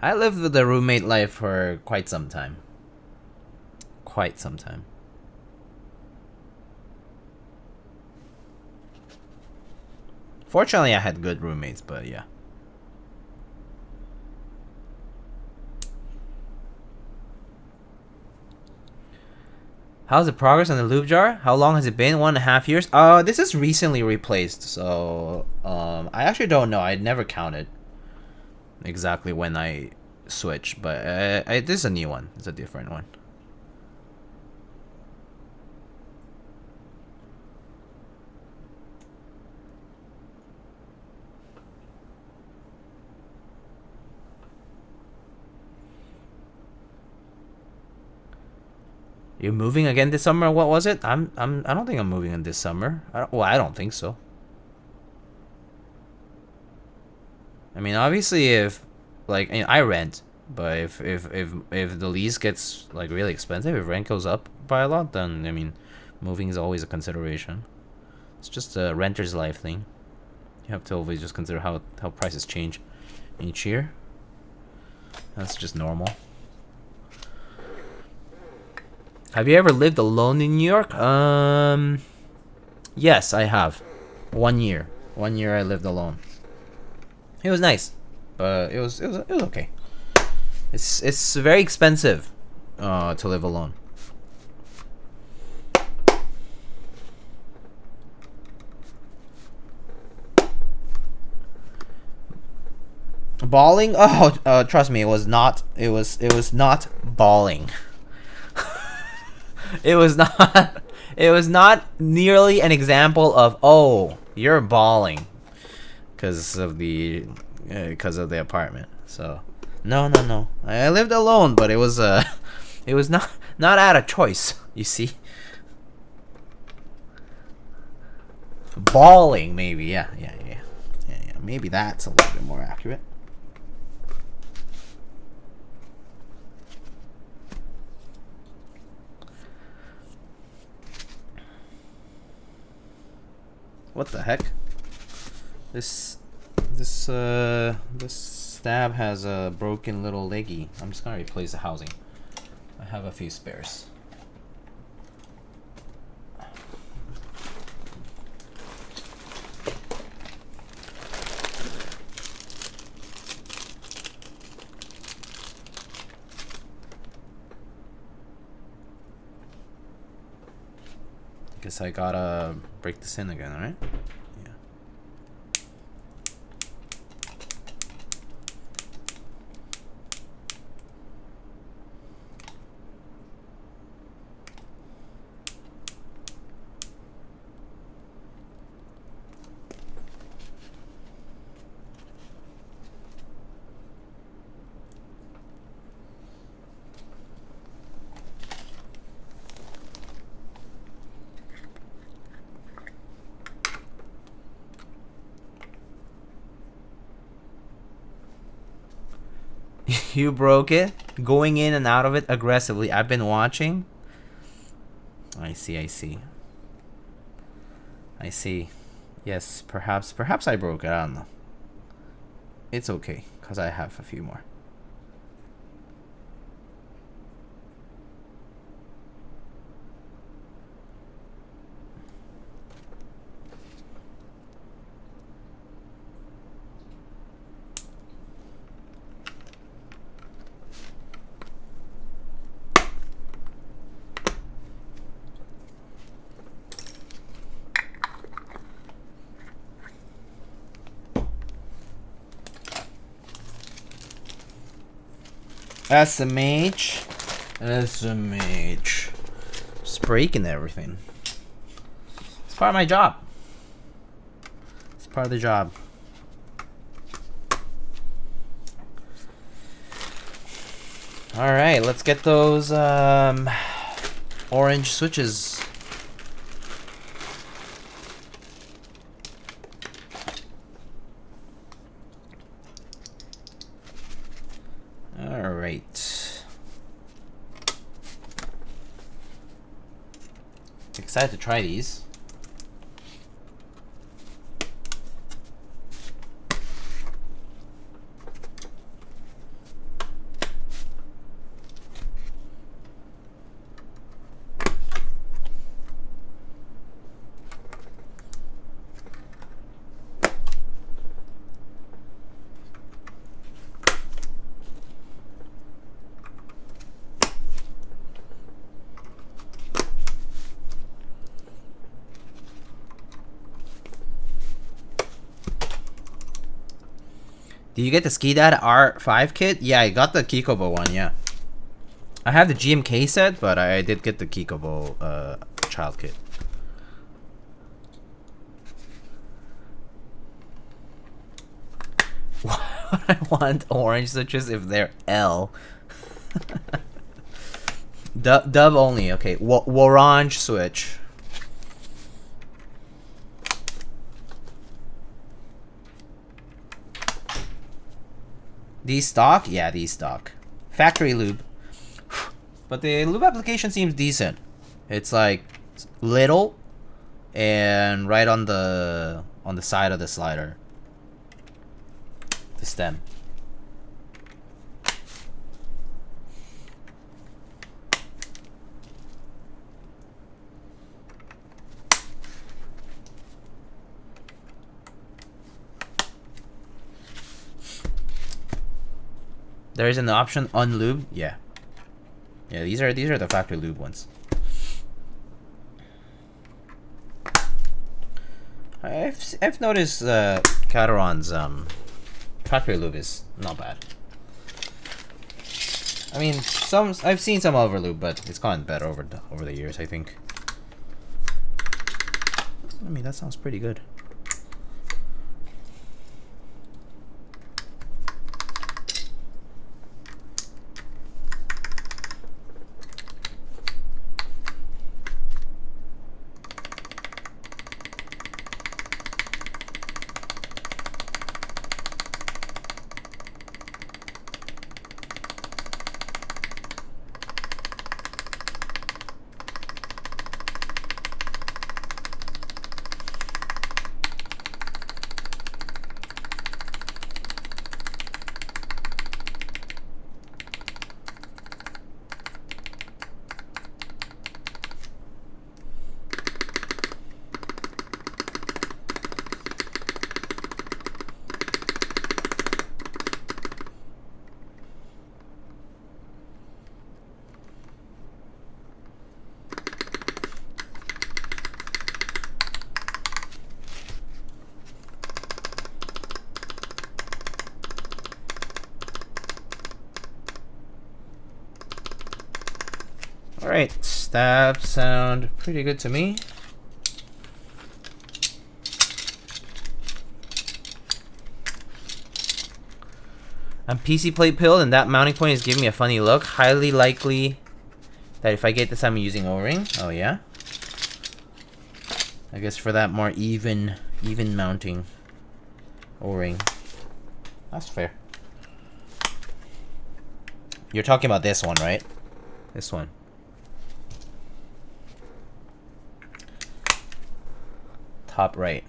I lived with the roommate life for quite some time. Fortunately, I had good roommates, but yeah. How's the progress on the lube jar? How long has it been? 1.5 years? This is recently replaced, so I actually don't know. I never counted exactly when I switched, but this is a new one. It's a different one. You're moving again this summer? What was it? I don't think I'm moving in this summer. I don't think so. I mean, obviously, if like I rent, but if the lease gets like really expensive, if rent goes up by a lot, then I mean, moving is always a consideration. It's just a renter's life thing. You have to always just consider how prices change each year. That's just normal. Have you ever lived alone in New York? Yes, I have. 1 year. 1 year I lived alone. It was nice, but it was okay. It's very expensive to live alone. Balling? Oh, trust me, it was not. It was not balling. It was not. It was not nearly an example of, oh, you're balling because of the apartment. So no. I lived alone, but it was not out of choice. You see, balling maybe. Yeah. Maybe that's a little bit more accurate. What the heck? This stab has a broken little leggy. I'm just gonna replace the housing. I have a few spares. Guess I gotta break this in again, alright? Yeah. You broke it? Going in and out of it aggressively. I've been watching. I see. Yes, perhaps I broke it. I don't know. It's okay, because I have a few more. SMH. Just breaking everything. It's part of my job. It's part of the job. Alright, let's get those orange switches. Alright. Excited to try these. Do you get the Skidata R5 kit? Yeah, I got the Keycaps one, yeah. I have the GMK set, but I did get the Keycaps child kit. Why would I want orange switches if they're L? Dub only, okay. Orange switch. These stock? Yeah, these stock. Factory lube. But the lube application seems decent. It's like little and right on the side of the slider. The stem. There is an option unlubed. Yeah. Yeah, these are the factory lube ones. I've noticed Gateron's factory lube is not bad. I mean, I've seen some other lube, but it's gotten better over the years, I think. I mean, that sounds pretty good. Alright, that sound pretty good to me. I'm PC plate pilled and that mounting point is giving me a funny look. Highly likely that if I get this I'm using O-ring. Oh yeah? I guess for that more even mounting O-ring. That's fair. You're talking about this one, right? This one. Top right.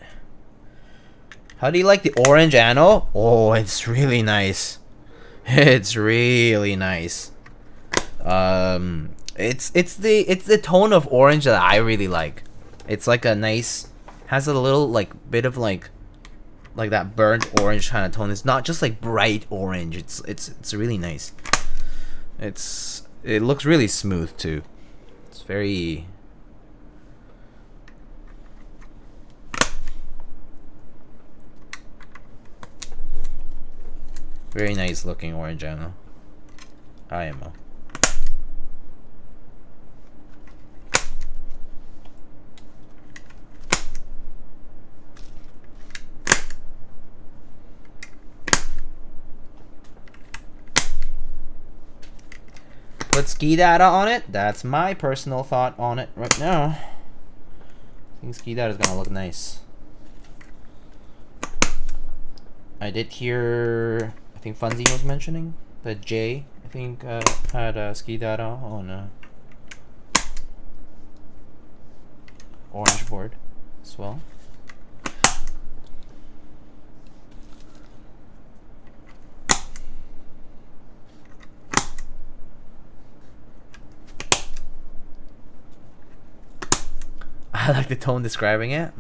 How do you like the orange anode? Oh, it's really nice. It's really nice. It's the tone of orange that I really like. It's like a nice, has a little like bit of like that burnt orange kind of tone. It's not just like bright orange. It's really nice. It looks really smooth too. It's very nice looking orange anode. IMO. Put Skidata on it. That's my personal thought on it right now. I think Skidata is gonna look nice. I did hear, I think Funzy was mentioning that Jay, I think, had Skidata on orange board as well. I like the tone describing it.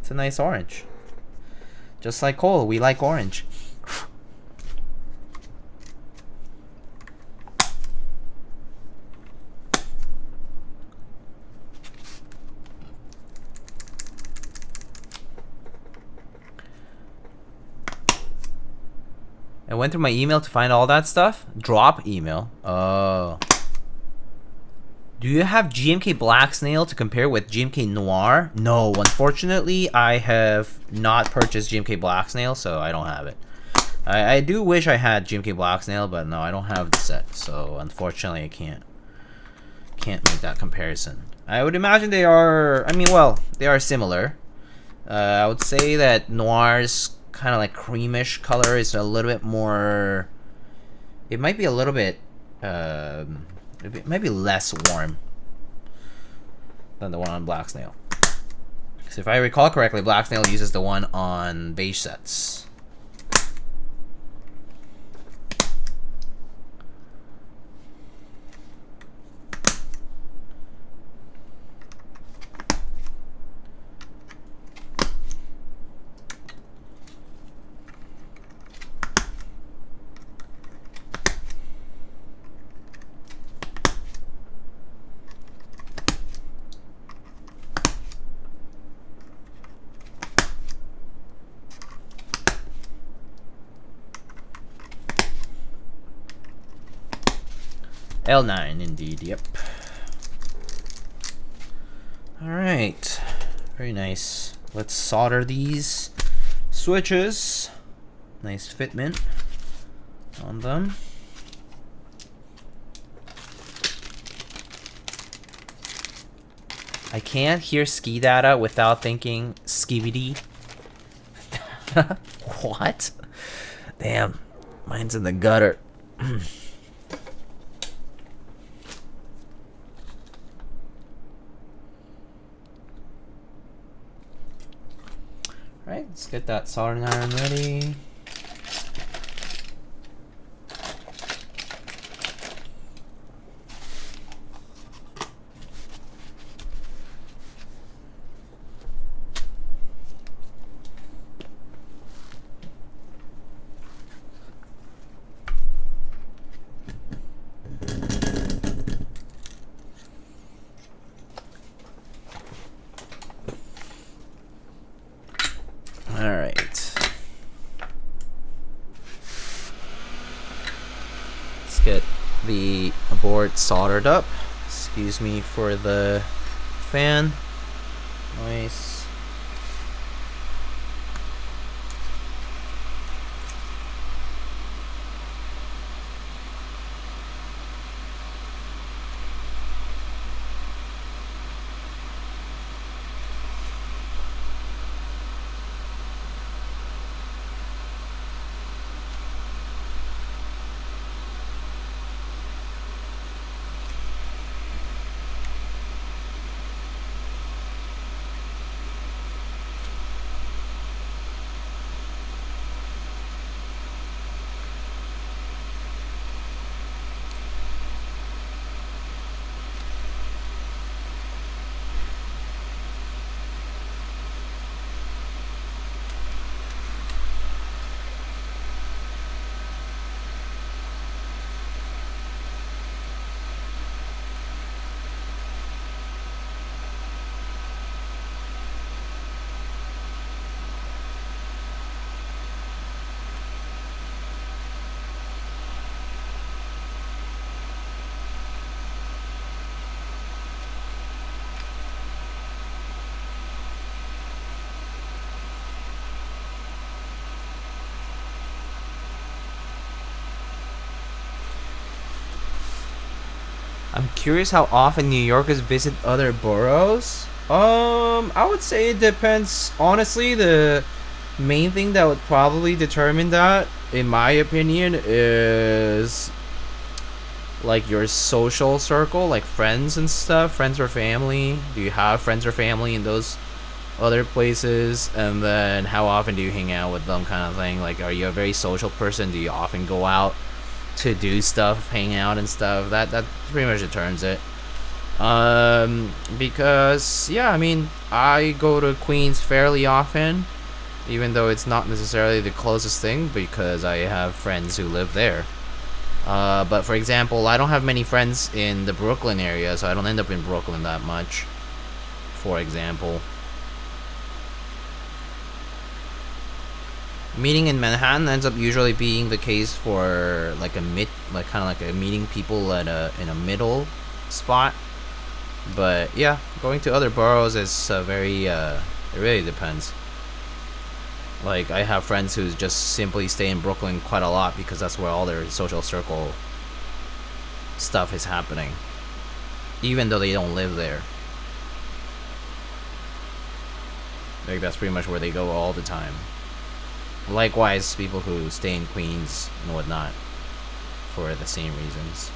It's a nice orange. Just like Cole, we like orange. I went through my email to find all that stuff. Drop email. Oh. Do you have GMK Black Snail to compare with GMK Noir? No, unfortunately, I have not purchased GMK Black Snail, so I don't have it. I do wish I had GMK Black Snail, but no, I don't have the set, so unfortunately, I can't make that comparison. I would imagine they are. I mean, well, they are similar. I would say that Noir's kind of like creamish color is a little bit more. It might be a little bit. It might be less warm than the one on Black Snail. So if I recall correctly, Black Snail uses the one on beige sets. L9 indeed, yep. Alright, very nice. Let's solder these switches. Nice fitment on them. I can't hear Skidata without thinking skibidi. What? Damn, mine's in the gutter. Alright, let's get that soldering iron ready. Get the board soldered up. Excuse me for the fan noise. I'm curious how often New Yorkers visit other boroughs. I would say it depends. Honestly, the main thing that would probably determine that, in my opinion, is like your social circle, like friends and stuff, friends or family. Do you have friends or family in those other places? And then how often do you hang out with them, kind of thing. Like, are you a very social person? Do you often go out to do stuff, hang out and stuff? That pretty much determines it. Because yeah, I mean, I go to Queens fairly often, even though it's not necessarily the closest thing, because I have friends who live there. But for example, I don't have many friends in the Brooklyn area, so I don't end up in Brooklyn that much, for example. Meeting in Manhattan ends up usually being the case for like a kind of like a meeting people at in a middle spot. But yeah, going to other boroughs is very it really depends. Like, I have friends who just simply stay in Brooklyn quite a lot because that's where all their social circle stuff is happening, even though they don't live there. Like, that's pretty much where they go all the time. Likewise, people who stay in Queens and whatnot for the same reasons.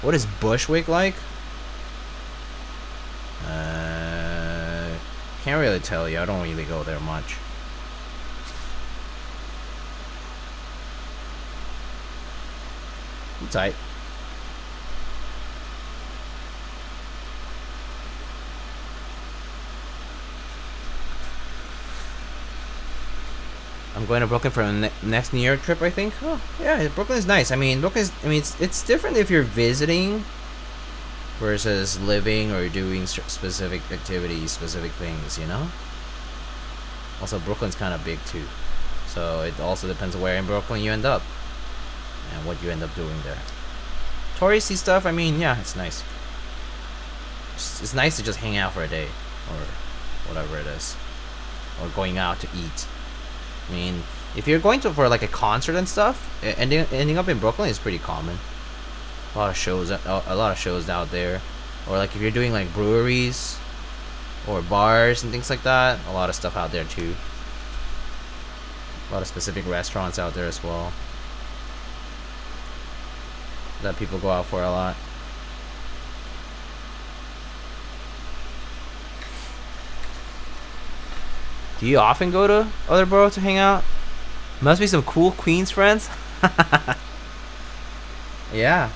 What is Bushwick like? Can't really tell you. I don't really go there much. Tight. I'm going to Brooklyn for the next New York trip, I think. Oh, yeah, Brooklyn is nice. I mean, it's different if you're visiting versus living or doing specific activities, specific things, you know? Also, Brooklyn's kind of big, too. So it also depends on where in Brooklyn you end up and what you end up doing there. touristy stuff, I mean, yeah, it's nice. It's nice to just hang out for a day, or whatever it is, or going out to eat. I mean, if you're going to for like a concert and stuff, ending up in Brooklyn is pretty common. A lot of shows out there, or like if you're doing like breweries or bars and things like that, a lot of stuff out there too. A lot of specific restaurants out there as well that people go out for a lot. Do you often go to other boroughs to hang out? Must be some cool Queens friends. Yeah.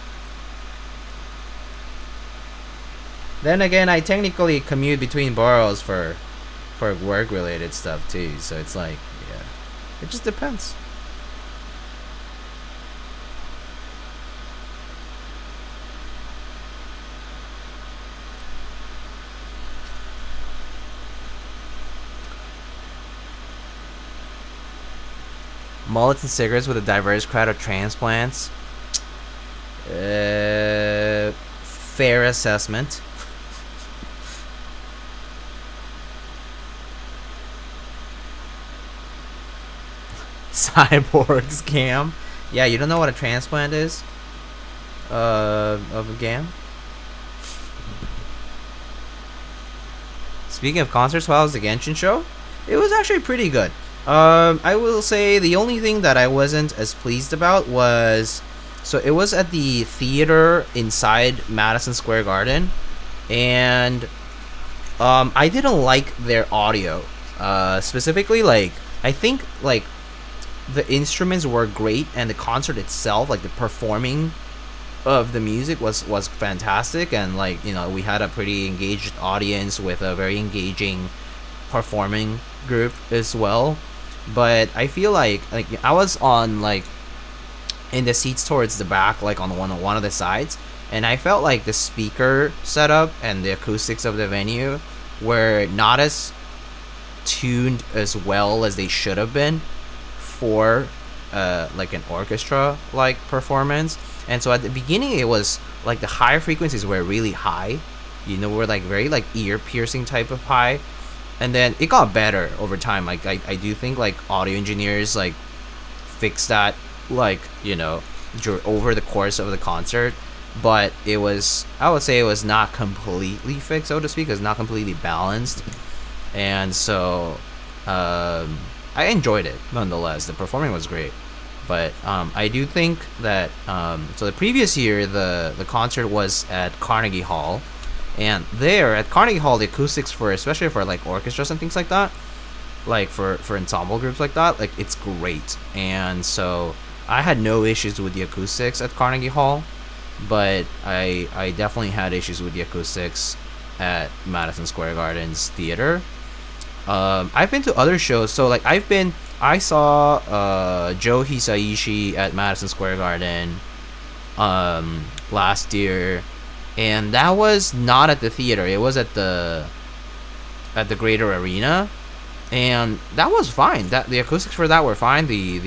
Then again, I technically commute between boroughs for work related stuff too, so it's like, yeah, it just depends. Mullets and cigarettes with a diverse crowd of transplants. Fair assessment. Cyborg scam. Yeah, you don't know what a transplant is? Of a GAM? Speaking of concerts, how was the Genshin show? It was actually pretty good. I will say the only thing that I wasn't as pleased about was, so it was at the theater inside Madison Square Garden, and I didn't like their audio. Specifically, like, I think like the instruments were great, and the concert itself, like the performing of the music was fantastic, and like, you know, we had a pretty engaged audience with a very engaging performing group as well. But I feel like I was on like in the seats towards the back, like on one of the sides, and I felt like the speaker setup and the acoustics of the venue were not as tuned as well as they should have been for like an orchestra like performance. And so at the beginning, it was like the higher frequencies were really high, you know, were like very like ear piercing type of high. And then it got better over time. Like I do think like audio engineers like fixed that, like, you know, over the course of the concert. But it was, I would say it was not completely fixed, so to speak. It was not completely balanced. And so I enjoyed it nonetheless. The performing was great. But I do think that so the previous year the concert was at Carnegie Hall. And there at Carnegie Hall, the acoustics for, especially for like orchestras and things like that, like for ensemble groups like that, like it's great. And so I had no issues with the acoustics at Carnegie Hall, but I definitely had issues with the acoustics at Madison Square Garden's theater. I've been to other shows, so like I saw Joe Hisaishi at Madison Square Garden last year. And that was not at the theater. It was at the Greater Arena, and that was fine. That the acoustics for that were fine. They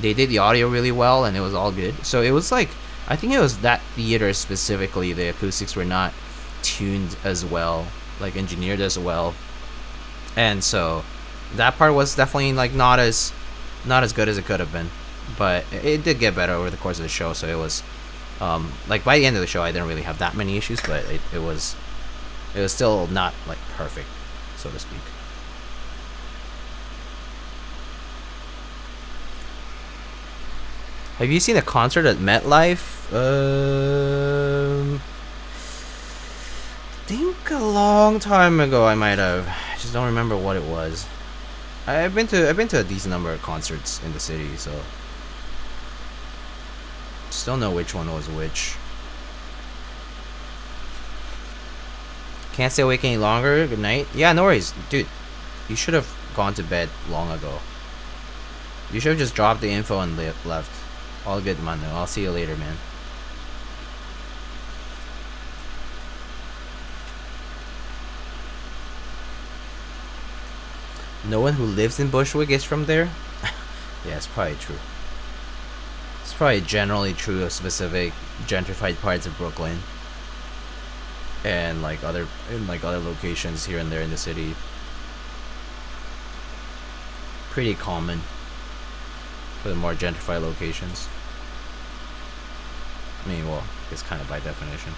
did the audio really well, and it was all good. So it was like, I think it was that theater specifically. The acoustics were not tuned as well, like engineered as well, and so that part was definitely like not as good as it could have been. But it did get better over the course of the show. So it was. Like by the end of the show, I didn't really have that many issues, but it was still not like perfect, so to speak. Have you seen a concert at MetLife? I think a long time ago I might have. I just don't remember what it was. I've been to a decent number of concerts in the city, so. Just don't know which one was which. Can't stay awake any longer. Good night. Yeah, no worries. Dude, you should have gone to bed long ago. You should have just dropped the info and left. All good, man. I'll see you later, man. No one who lives in Bushwick is from there? Yeah, it's probably true. It's It's probably generally true of specific gentrified parts of Brooklyn and like other locations here and there in the city. Pretty common for the more gentrified locations. I mean, well, it's kind of by definition.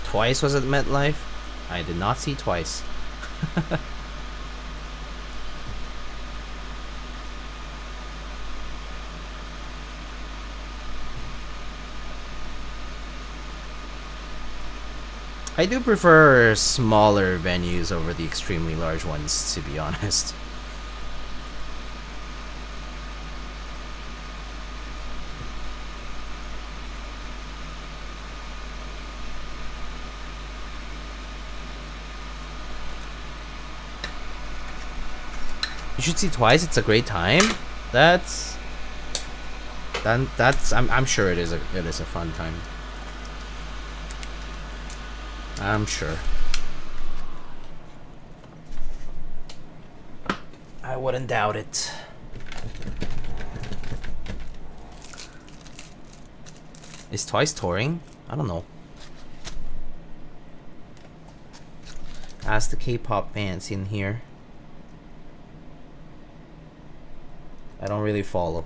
Twice was at MetLife? I did not see Twice. I do prefer smaller venues over the extremely large ones, to be honest. You should see Twice. It's a great time. I'm sure it is a fun time. I'm sure. I wouldn't doubt it. Is Twice touring? I don't know. Ask the K-pop fans in here. I don't really follow.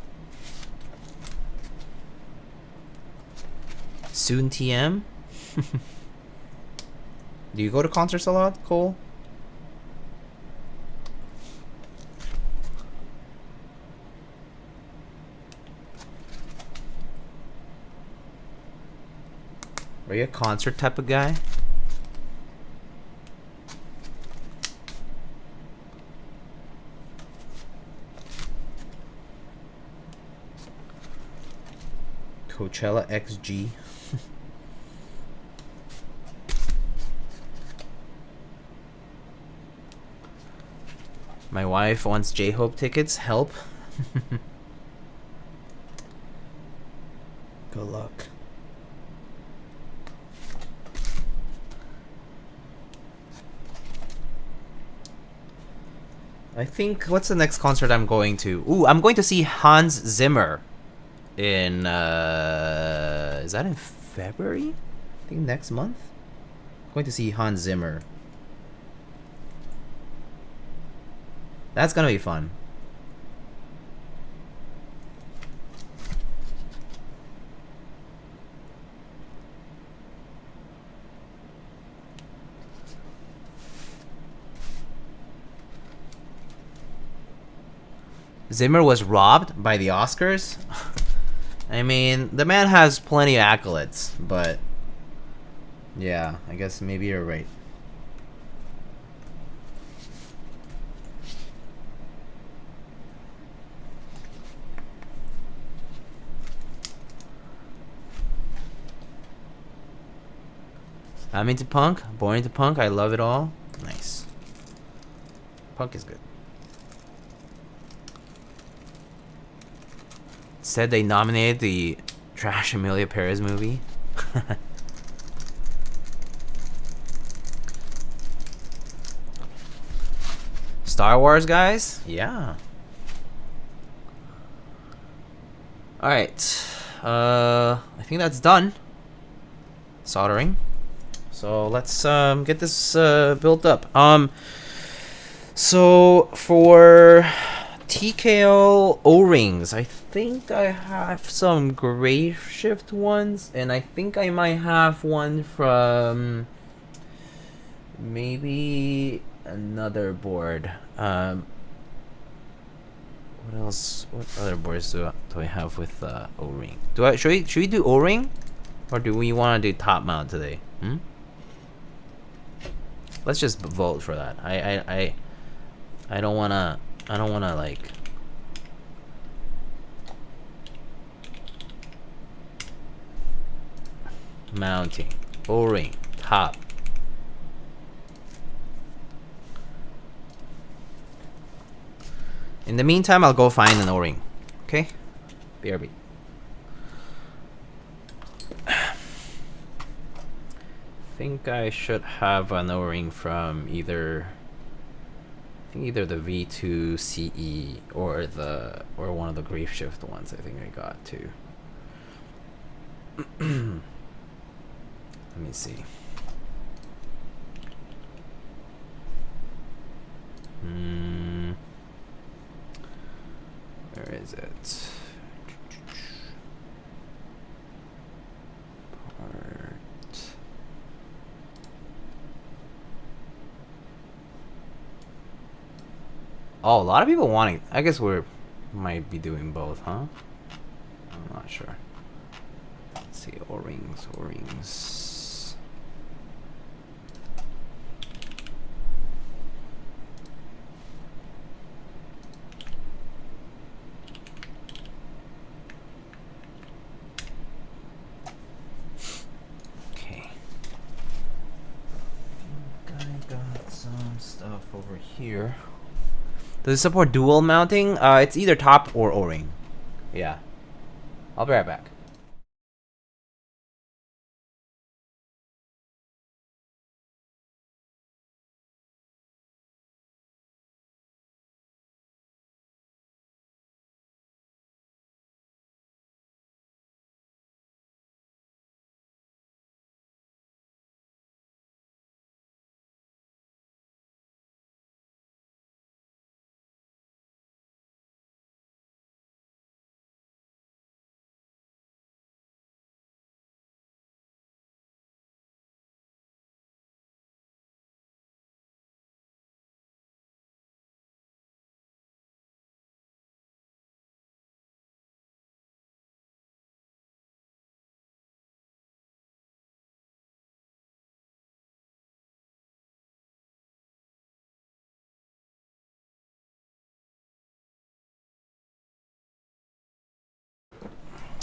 Soon TM? Do you go to concerts a lot, Cole? Are you a concert type of guy? Coachella XG. My wife wants J-Hope tickets. Help. Good luck. I think, what's the next concert I'm going to? Ooh, I'm going to see Hans Zimmer in, is that in February? I think next month? I'm going to see Hans Zimmer. That's gonna be fun. Zimmer was robbed by the Oscars? I mean, the man has plenty of accolades, but yeah, I guess maybe you're right. I'm into punk, born into punk, I love it all. Nice. Punk is good. Said they nominated the trash Emilia Perez movie. Star Wars, guys? Yeah. Alright. I think that's done. Soldering. So let's get this built up. So for TKL O-rings, I think I have some gray shift ones, and I think I might have one from maybe another board. What else? What other boards do I have with O-ring? Should we do O-ring, or do we want to do top mount today? Let's just vote for that. I don't wanna like mounting O-ring. top. In the meantime, I'll go find an O-ring. Okay? BRB. Think I should have an O-ring from either the V2 CE or one of the grief shift ones. I think I got too. Let me see. Where is it? Part. Oh, a lot of people wanting. I guess might be doing both, huh? I'm not sure. Let's see, O-rings. Okay. I got some stuff over here. Does it support dual mounting? It's either top or O-ring. Yeah. I'll be right back.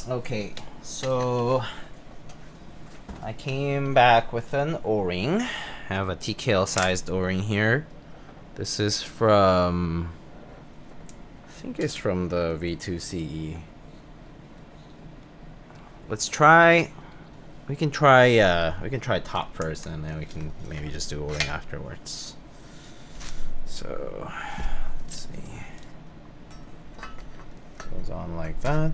Okay, so I came back with an O-ring. I have a TKL sized O-ring here. This is from, I think it's from the V2 CE. Let's try, we can try top first, and then we can maybe just do O-ring afterwards. So let's see. Goes on like that.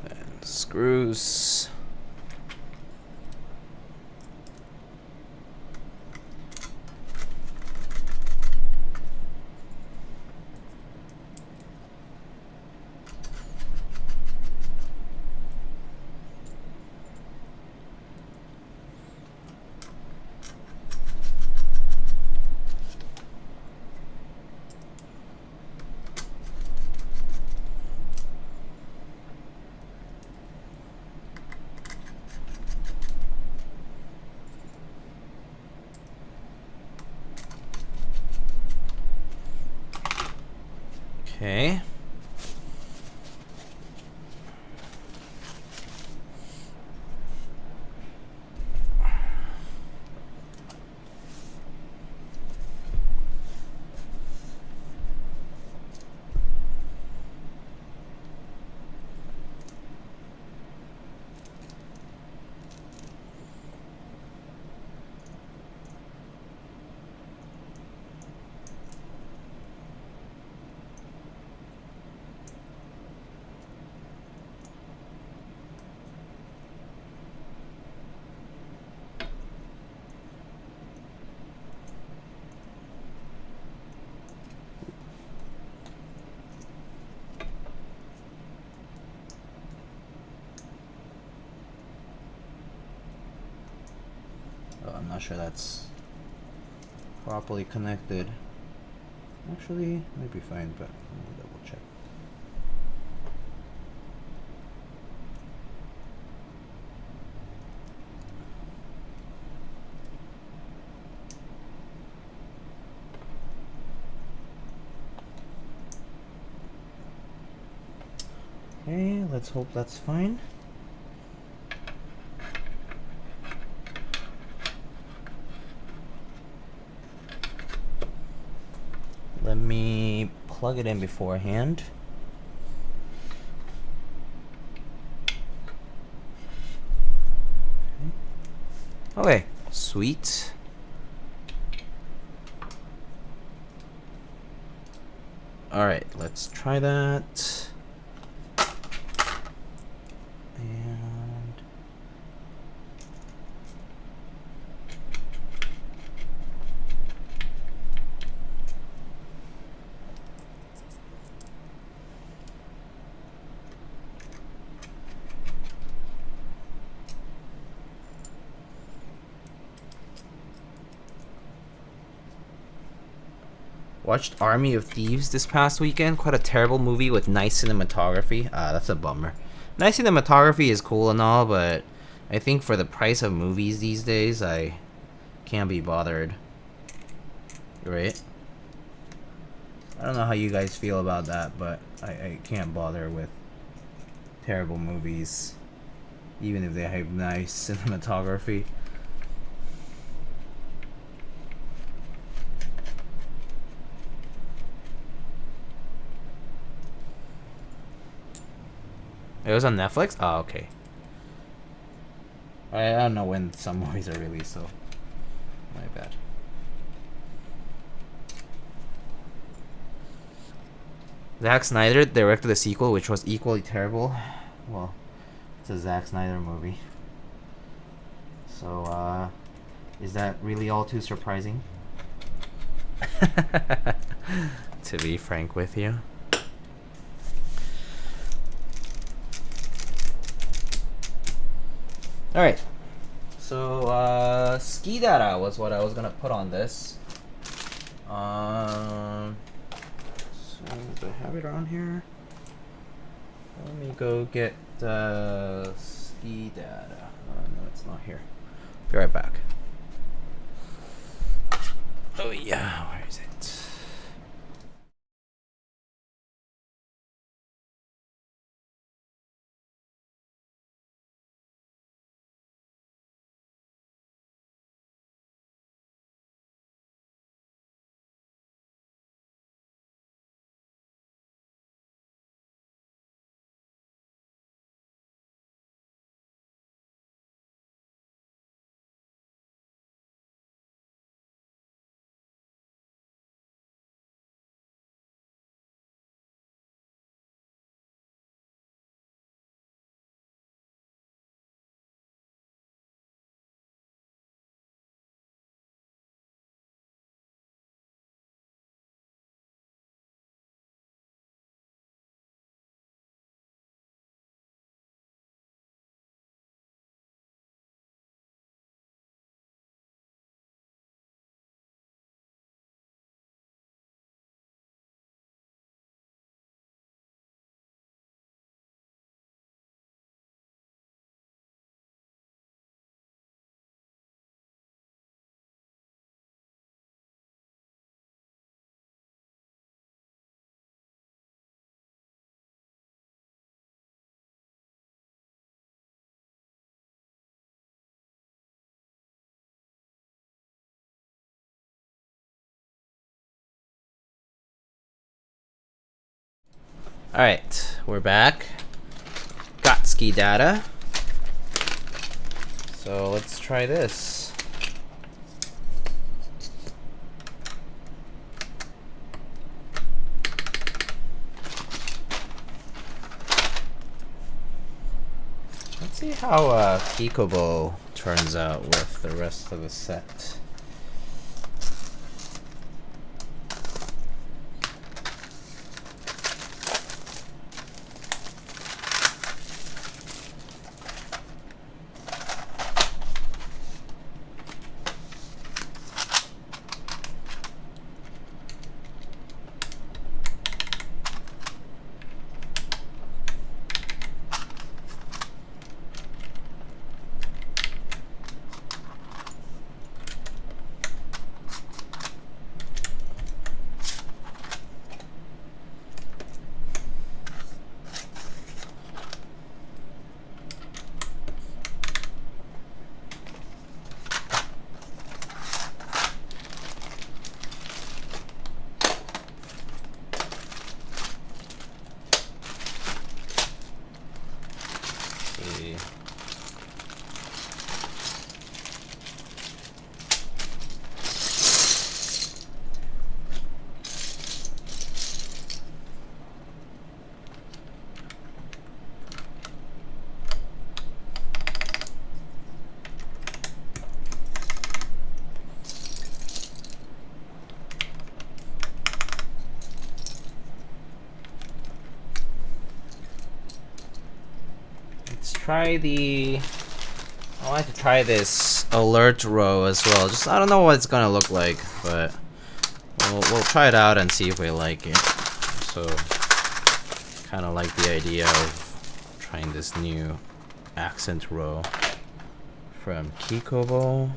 And screws. Okay. I'm not sure that's properly connected. Actually, might be fine, but let me double check. Okay, let's hope that's fine. plug it in beforehand. Okay, sweet. All right, let's try that. And watched Army of Thieves this past weekend. Quite a terrible movie with nice cinematography. That's a bummer. Nice cinematography is cool and all, but I think for the price of movies these days, I can't be bothered. Right? I don't know how you guys feel about that, but I can't bother with terrible movies, even if they have nice cinematography. It was on Netflix? Oh, okay. I don't know when some movies are released, so my bad. Zack Snyder directed the sequel, which was equally terrible. Well, it's a Zack Snyder movie. So, is that really all too surprising? To be frank with you. Alright, so Skidata was what I was gonna put on this. So do I have it on here? Let me go get Skidata. No, it's not here. Be right back. Oh yeah, where is it? Alright, we're back. Got Skidata. So let's try this. Let's see how Keycaps turns out with the rest of the set. try the. I like to try this alert row as well. Just I don't know what it's gonna look like, but we'll try it out and see if we like it. So kind of like the idea of trying this new accent row from Keycaps.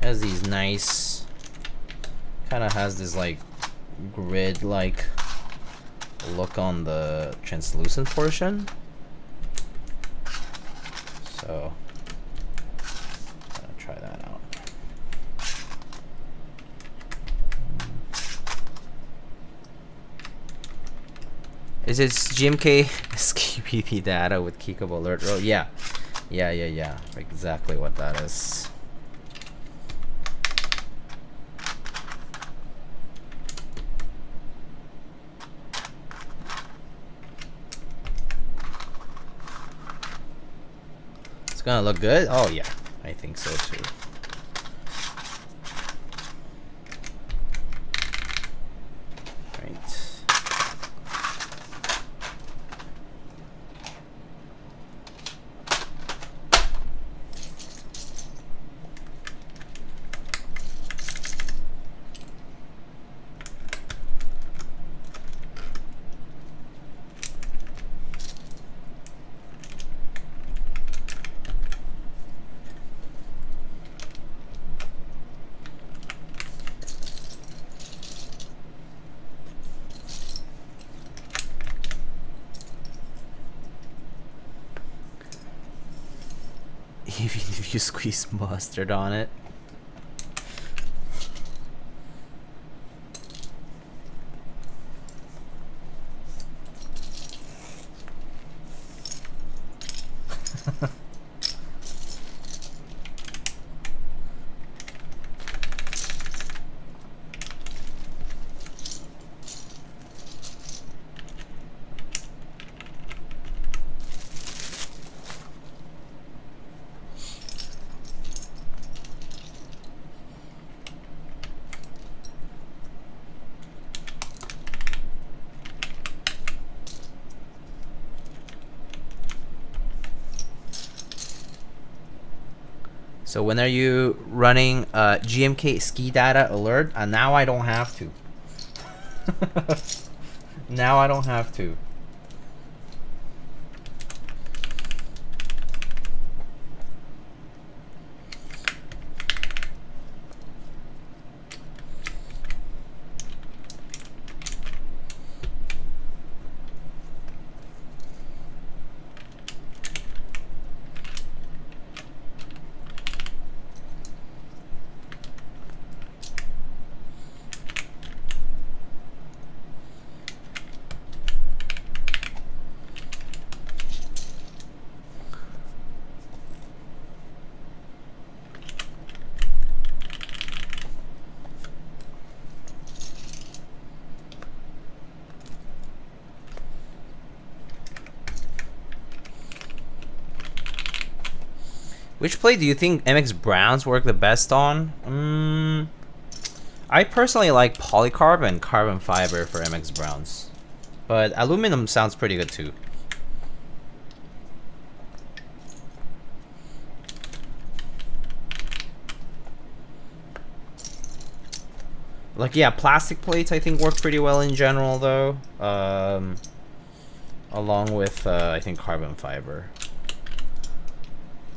Has these nice, kind of has this like grid like look on the translucent portion. So I'm gonna try that out. Is it GMK SKPP data with Keycaps alert row? Yeah. Yeah. Exactly what that is. It's gonna look good? Oh yeah, I think so too. Right. Even if you squeeze mustard on it. So when are you running GMK Skidata alert? And now I don't have to. Now I don't have to. Which plate do you think MX Browns work the best on? I personally like polycarb and carbon fiber for MX Browns, but aluminum sounds pretty good too. Like yeah, plastic plates I think work pretty well in general though, along with I think carbon fiber.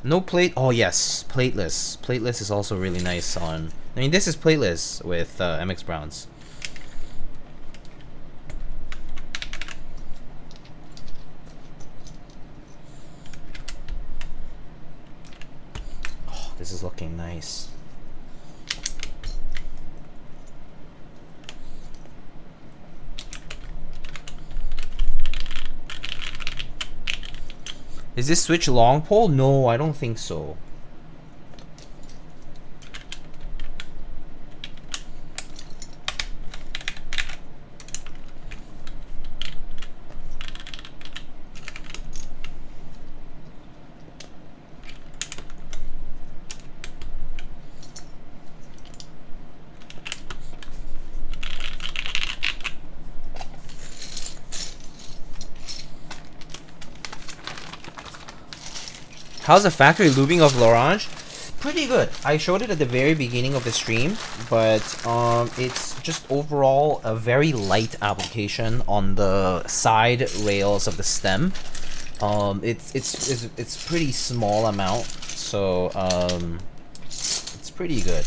No plate. Oh yes, plateless. Plateless is also really nice on. I mean, this is plateless with MX Browns. Oh, this is looking nice. Is this switch long pole? No, I don't think so. How's the factory lubing of L'Orange? Pretty good. I showed it at the very beginning of the stream, but it's just overall a very light application on the side rails of the stem. It's pretty small amount, so it's pretty good.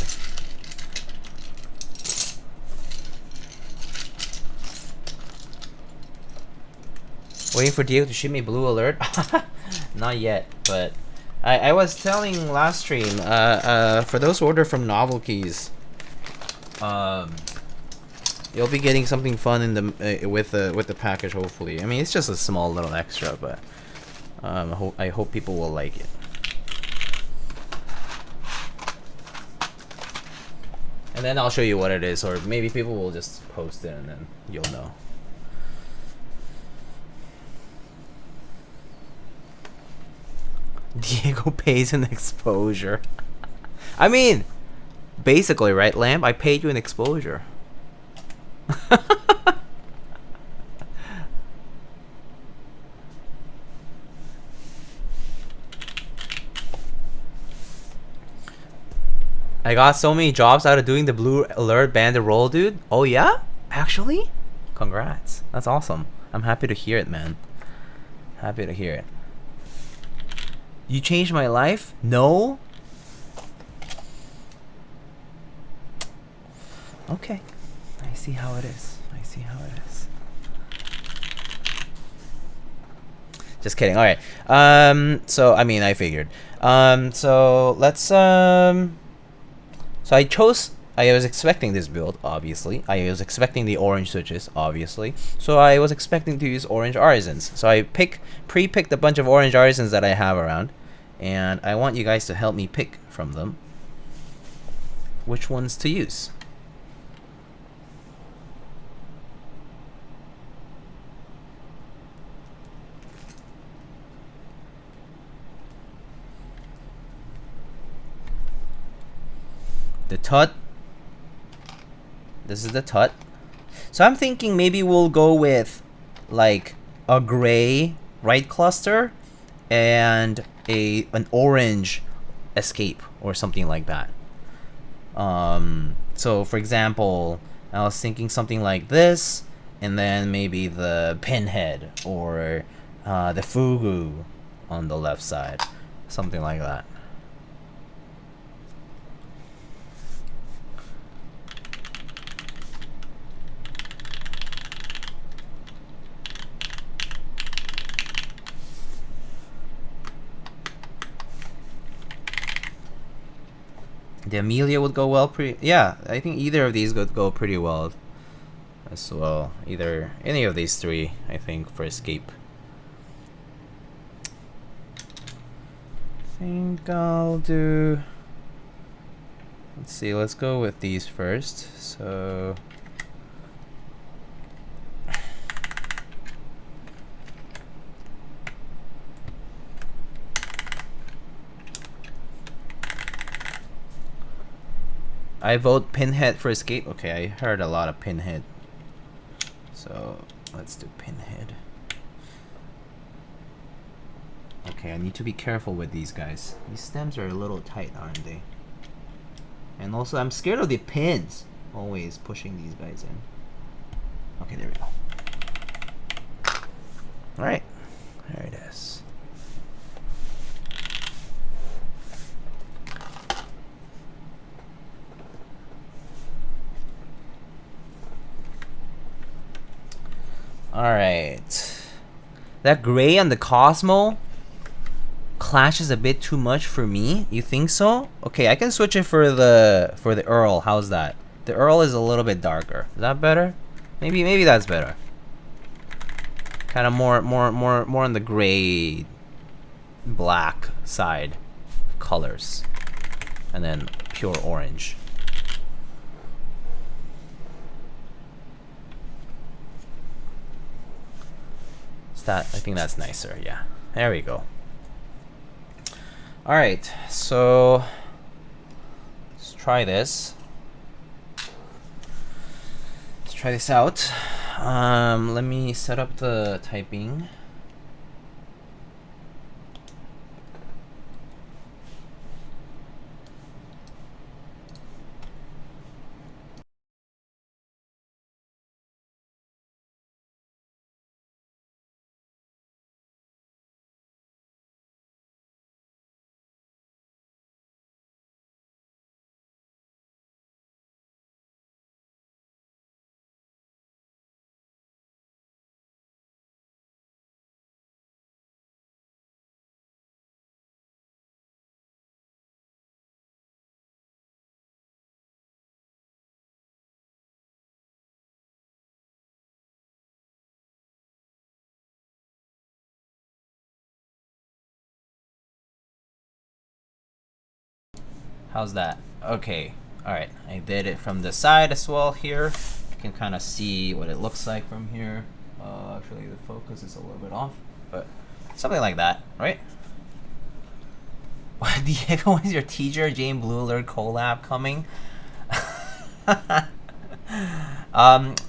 Waiting for Diego to ship me blue alert. Not yet, but I was telling last stream, for those who order from Novelties, you'll be getting something fun in the with the package. Hopefully, I mean it's just a small little extra, but I hope people will like it. And then I'll show you what it is, or maybe people will just post it and then you'll know. Diego pays an exposure. I mean, basically, right, Lamb? I paid you an exposure. I got so many jobs out of doing the blue alert banderole, dude. Oh yeah? Actually? Congrats. That's awesome. I'm happy to hear it, man. Happy to hear it. You changed my life? No? Okay. I see how it is. I see how it is. Just kidding. Alright. So, I mean, I figured. So, let's, So, I was expecting this build, obviously. I was expecting the orange switches, obviously. So, I was expecting to use orange artisans. So, I pre-picked a bunch of orange artisans that I have around. And I want you guys to help me pick from them which ones to use. The tut. This is the tut. So I'm thinking maybe we'll go with like a gray right cluster and an orange escape or something like that. So for example, I was thinking something like this, and then maybe the pinhead or the fugu on the left side, something like that. The Amelia would go well yeah, I think either of these would go pretty well as well. Either any of these three, I think, for escape. I think I'll do, let's see, let's go with these first. So I vote Pinhead for escape. Okay, I heard a lot of Pinhead. So let's do Pinhead. Okay, I need to be careful with these guys. These stems are a little tight, aren't they? And also, I'm scared of the pins. Always pushing these guys in. Okay, there we go. Alright. There it is. Alright. That gray on the Cosmo clashes a bit too much for me. You think so? Okay, I can switch it for the Earl. How's that? The Earl is a little bit darker. Is that better? Maybe that's better. Kind of more on the gray black side colors. And then pure orange. That, I think that's nicer. Yeah, there we go. All right, so let's try this. Let's try this out. Let me set up the typing. How's that? Okay. Alright. I did it from the side as well here. You can kind of see what it looks like from here. Actually, the focus is a little bit off, but something like that, right? Diego, is your teacher Jane Blue Alert collab coming?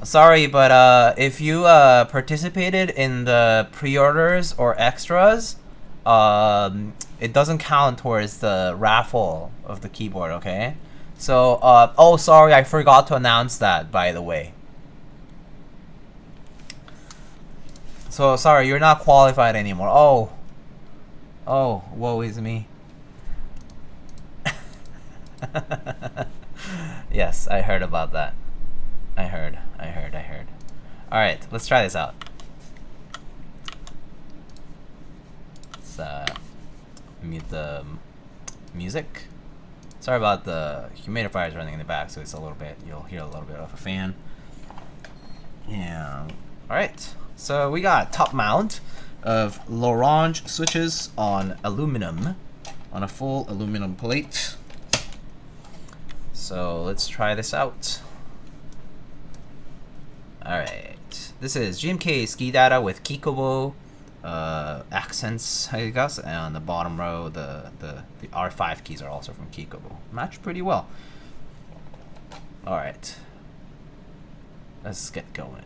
Sorry, but if you participated in the pre-orders or extras, it doesn't count towards the raffle of the keyboard, okay? So, oh, sorry, I forgot to announce that, by the way. So, sorry, you're not qualified anymore. Oh, woe is me. Yes, I heard about that. I heard. Alright, let's try this out. Let's mute the music. Sorry about the humidifiers running in the back, so it's a little bit, you'll hear a little bit of a fan. Yeah. Alright, so we got top mount of L'Orange switches on aluminum, on a full aluminum plate. So let's try this out. Alright, this is GMK Skidata with Keycaps accents, I guess, and on the bottom row the R5 keys are also from Keycaps. Match pretty well. Alright, let's get going.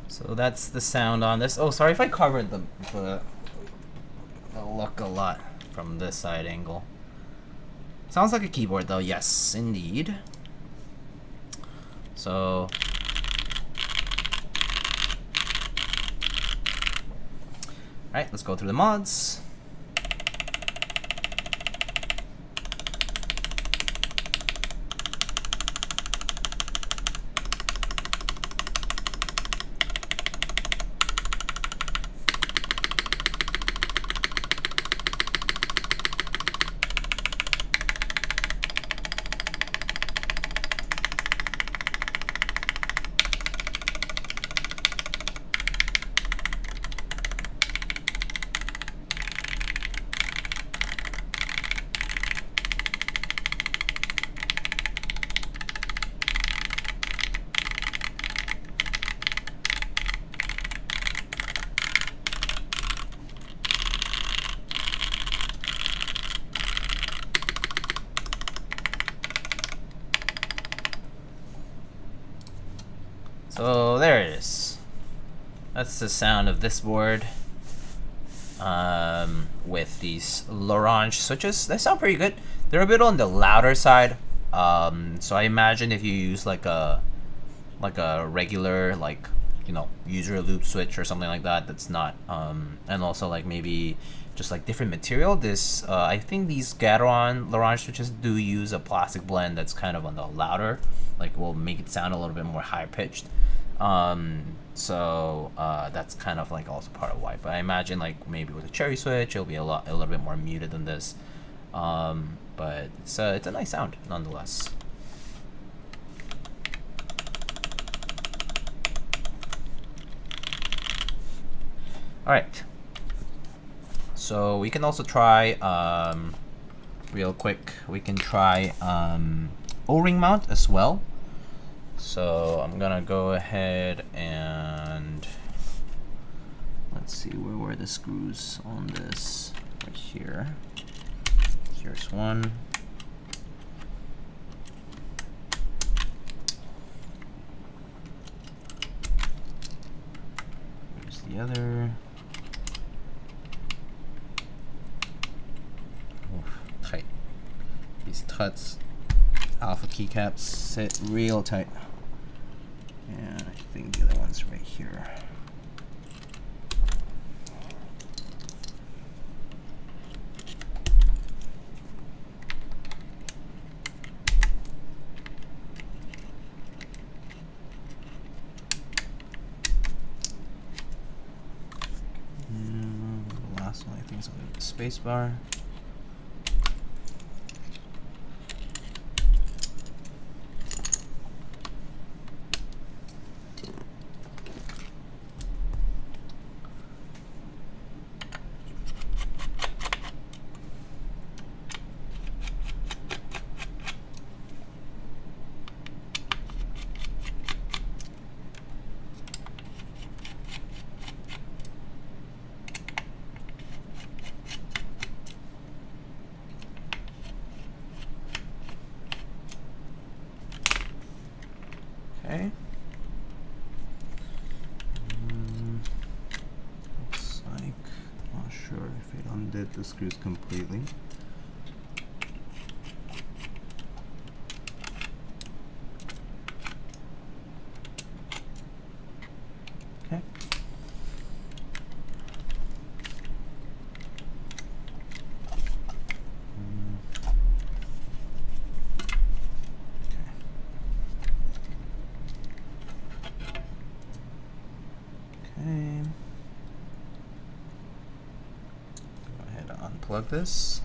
So that's the sound on this. Oh, sorry if I covered the look a lot from this side angle. Sounds like a keyboard though, yes, indeed. So, alright, let's go through the mods. So there it is. That's the sound of this board with these L'Orange switches. They sound pretty good. They're a bit on the louder side. So I imagine if you use like a regular, like, you know, user loop switch or something like that, that's not and also like maybe just like different material. This I think these Gateron L'Orange switches do use a plastic blend that's kind of on the louder, like will make it sound a little bit more high pitched. So that's kind of like also part of why. But I imagine like maybe with a cherry switch, it'll be a little bit more muted than this. But it's a nice sound nonetheless. All right. So we can also try real quick. We can try O-ring mount as well. So I'm gonna go ahead and let's see, where were the screws on this? Right here. Here's one. Here's the other. Oof, tight. These tuts, alpha keycaps, sit real tight. And I think the other one's right here. The last one I think is on the space bar. Okay. Looks like, not sure if it undid the screws completely. Okay. Go ahead and unplug this.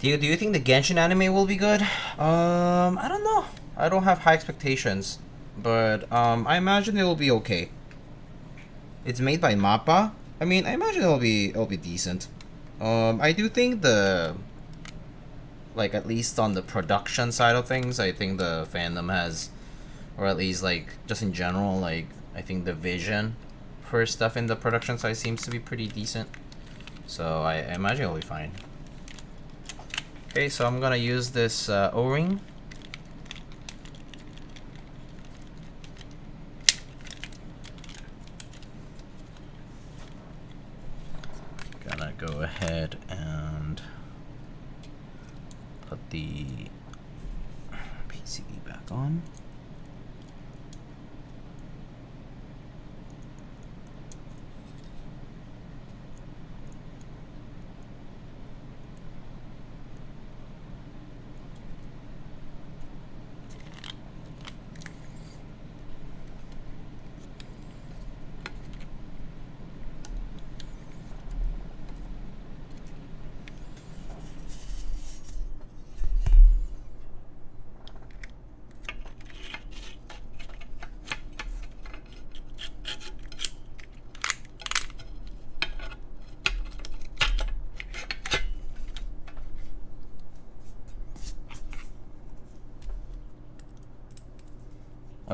Do you think the Genshin anime will be good? I don't know. I don't have high expectations, but I imagine it will be okay. It's made by MAPPA. I mean, I imagine it'll be decent. I do think at least on the production side of things, I think the fandom has, or at least just in general, I think the vision for stuff in the production side seems to be pretty decent. So I imagine it'll be fine. Okay, so I'm gonna use this O-ring. Gonna go ahead and put the PCB back on.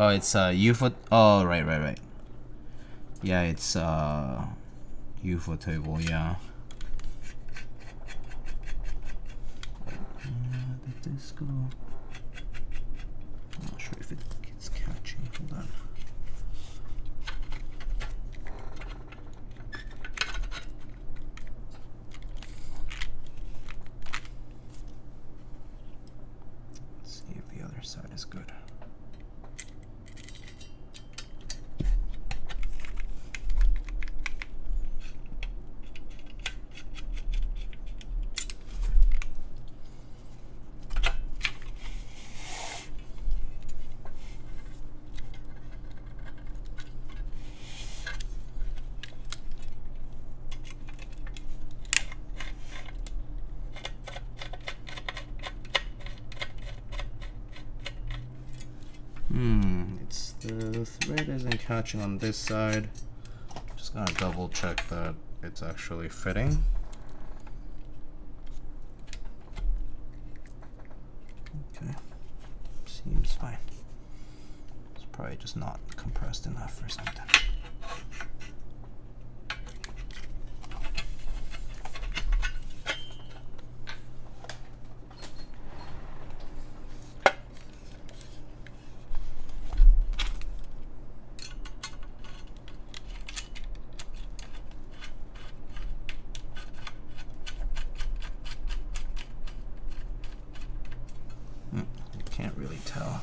Oh, it's UFO. Oh, right. Yeah, it's UFO table. Yeah. Did this go? I'm not sure if it's catching. Hold on. catching on this side. Just gonna double check that it's actually fitting. Okay, seems fine. It's probably just not compressed enough or something. Can't really tell.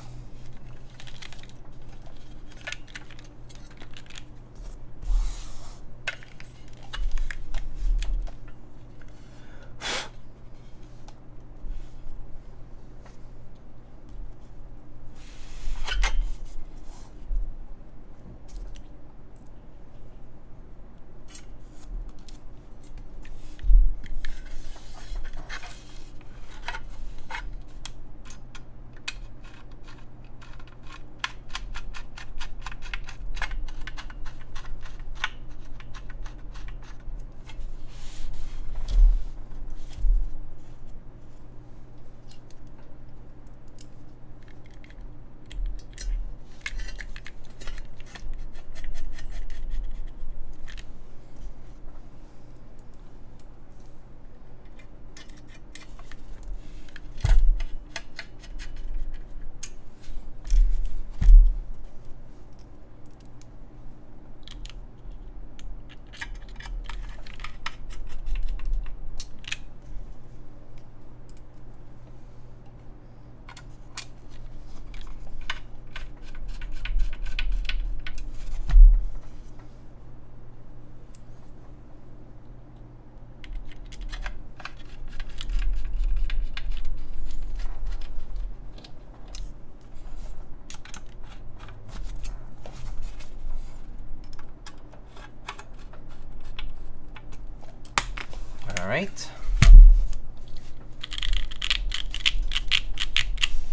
All right.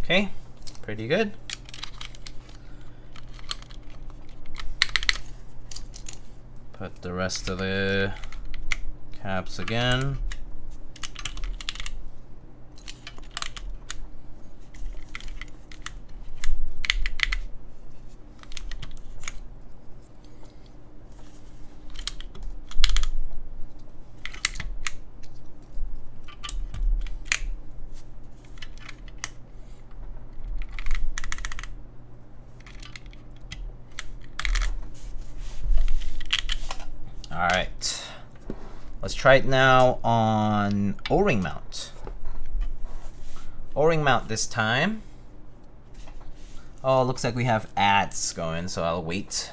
Okay, pretty good. Put the rest of the caps again. All right, let's try it now on O-ring mount. O-ring mount this time. Oh, looks like we have ads going, so I'll wait.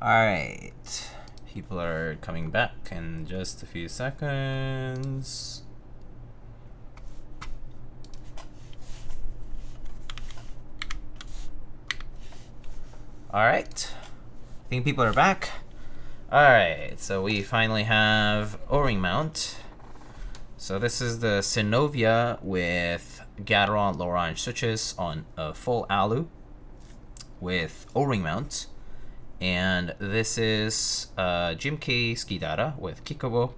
All right, people are coming back in just a few seconds. All right, I think people are back. All right, so we finally have O-ring mount. So this is the Synovia with Gateron lower range switches on a full alu with O-ring mount. And this is GMK Skidata with Keycaps.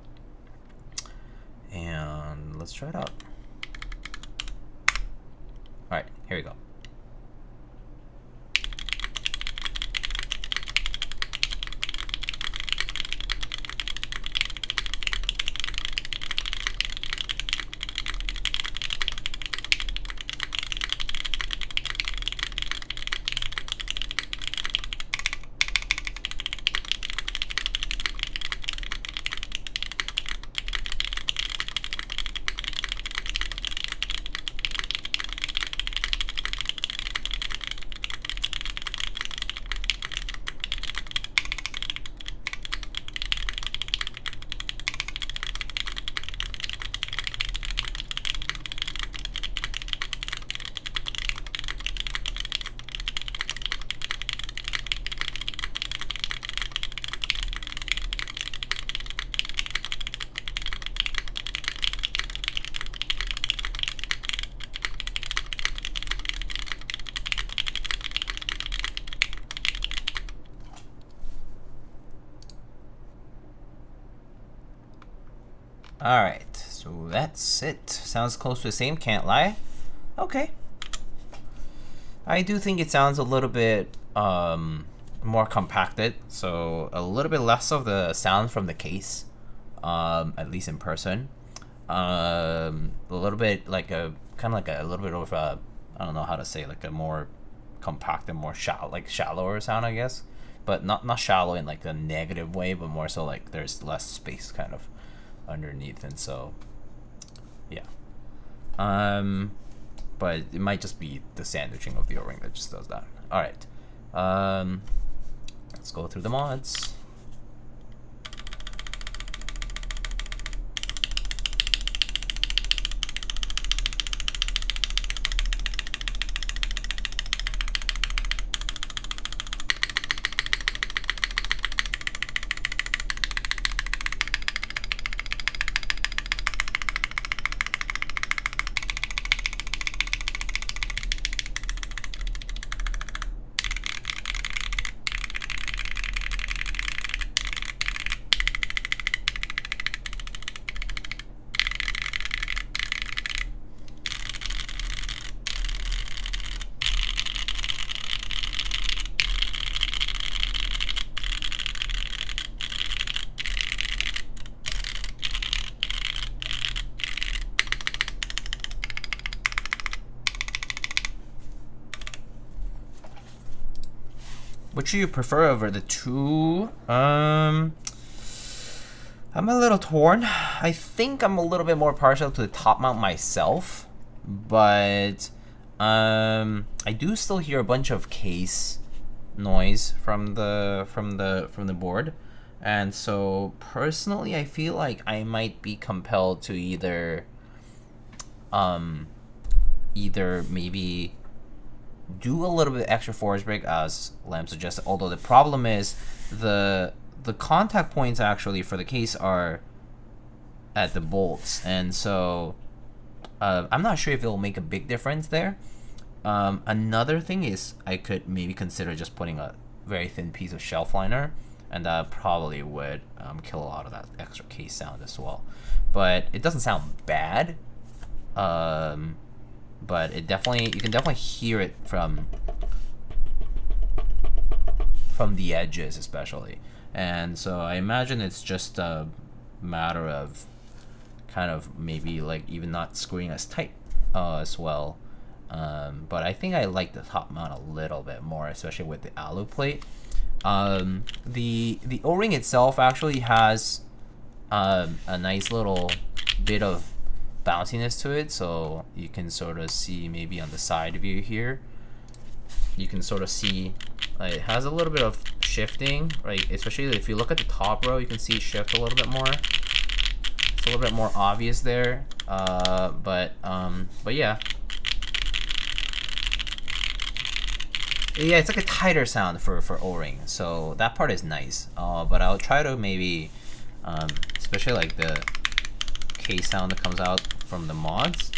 And let's try it out. All right, here we go. Alright, so that's it. Sounds close to the same, can't lie. Okay. I do think it sounds a little bit more compacted, so a little bit less of the sound from the case, at least in person. A little bit like a kind of like a little bit of a, I don't know how to say, like a more compact and more shallow, like shallower sound, I guess, but not shallow in like a negative way, but more so like there's less space kind of underneath, and so yeah. But it might just be the sandwiching of the O-ring that just does that. All right, let's go through the mods. Which do you prefer over the two? I'm a little torn. I think I'm a little bit more partial to the top mount myself, but I do still hear a bunch of case noise from the board, and so personally, I feel like I might be compelled to either maybe do a little bit extra force break as Lamb suggested, although the problem is the contact points actually for the case are at the bolts, and so I'm not sure if it'll make a big difference there. Another thing is I could maybe consider just putting a very thin piece of shelf liner, and that probably would kill a lot of that extra case sound as well, but it doesn't sound bad. But it definitely, you can definitely hear it from the edges especially, and so I imagine it's just a matter of kind of maybe like even not screwing as tight as well, but I think I like the top mount a little bit more, especially with the alu plate. The O-ring itself actually has a nice little bit of bounciness to it, so you can sort of see maybe on the side view here, you can sort of see it has a little bit of shifting, right? Especially if you look at the top row, you can see it shift a little bit more. It's a little bit more obvious there, but yeah, it's like a tighter sound for O-ring, so that part is nice. But I'll try to maybe, especially like the case sound that comes out from the mods,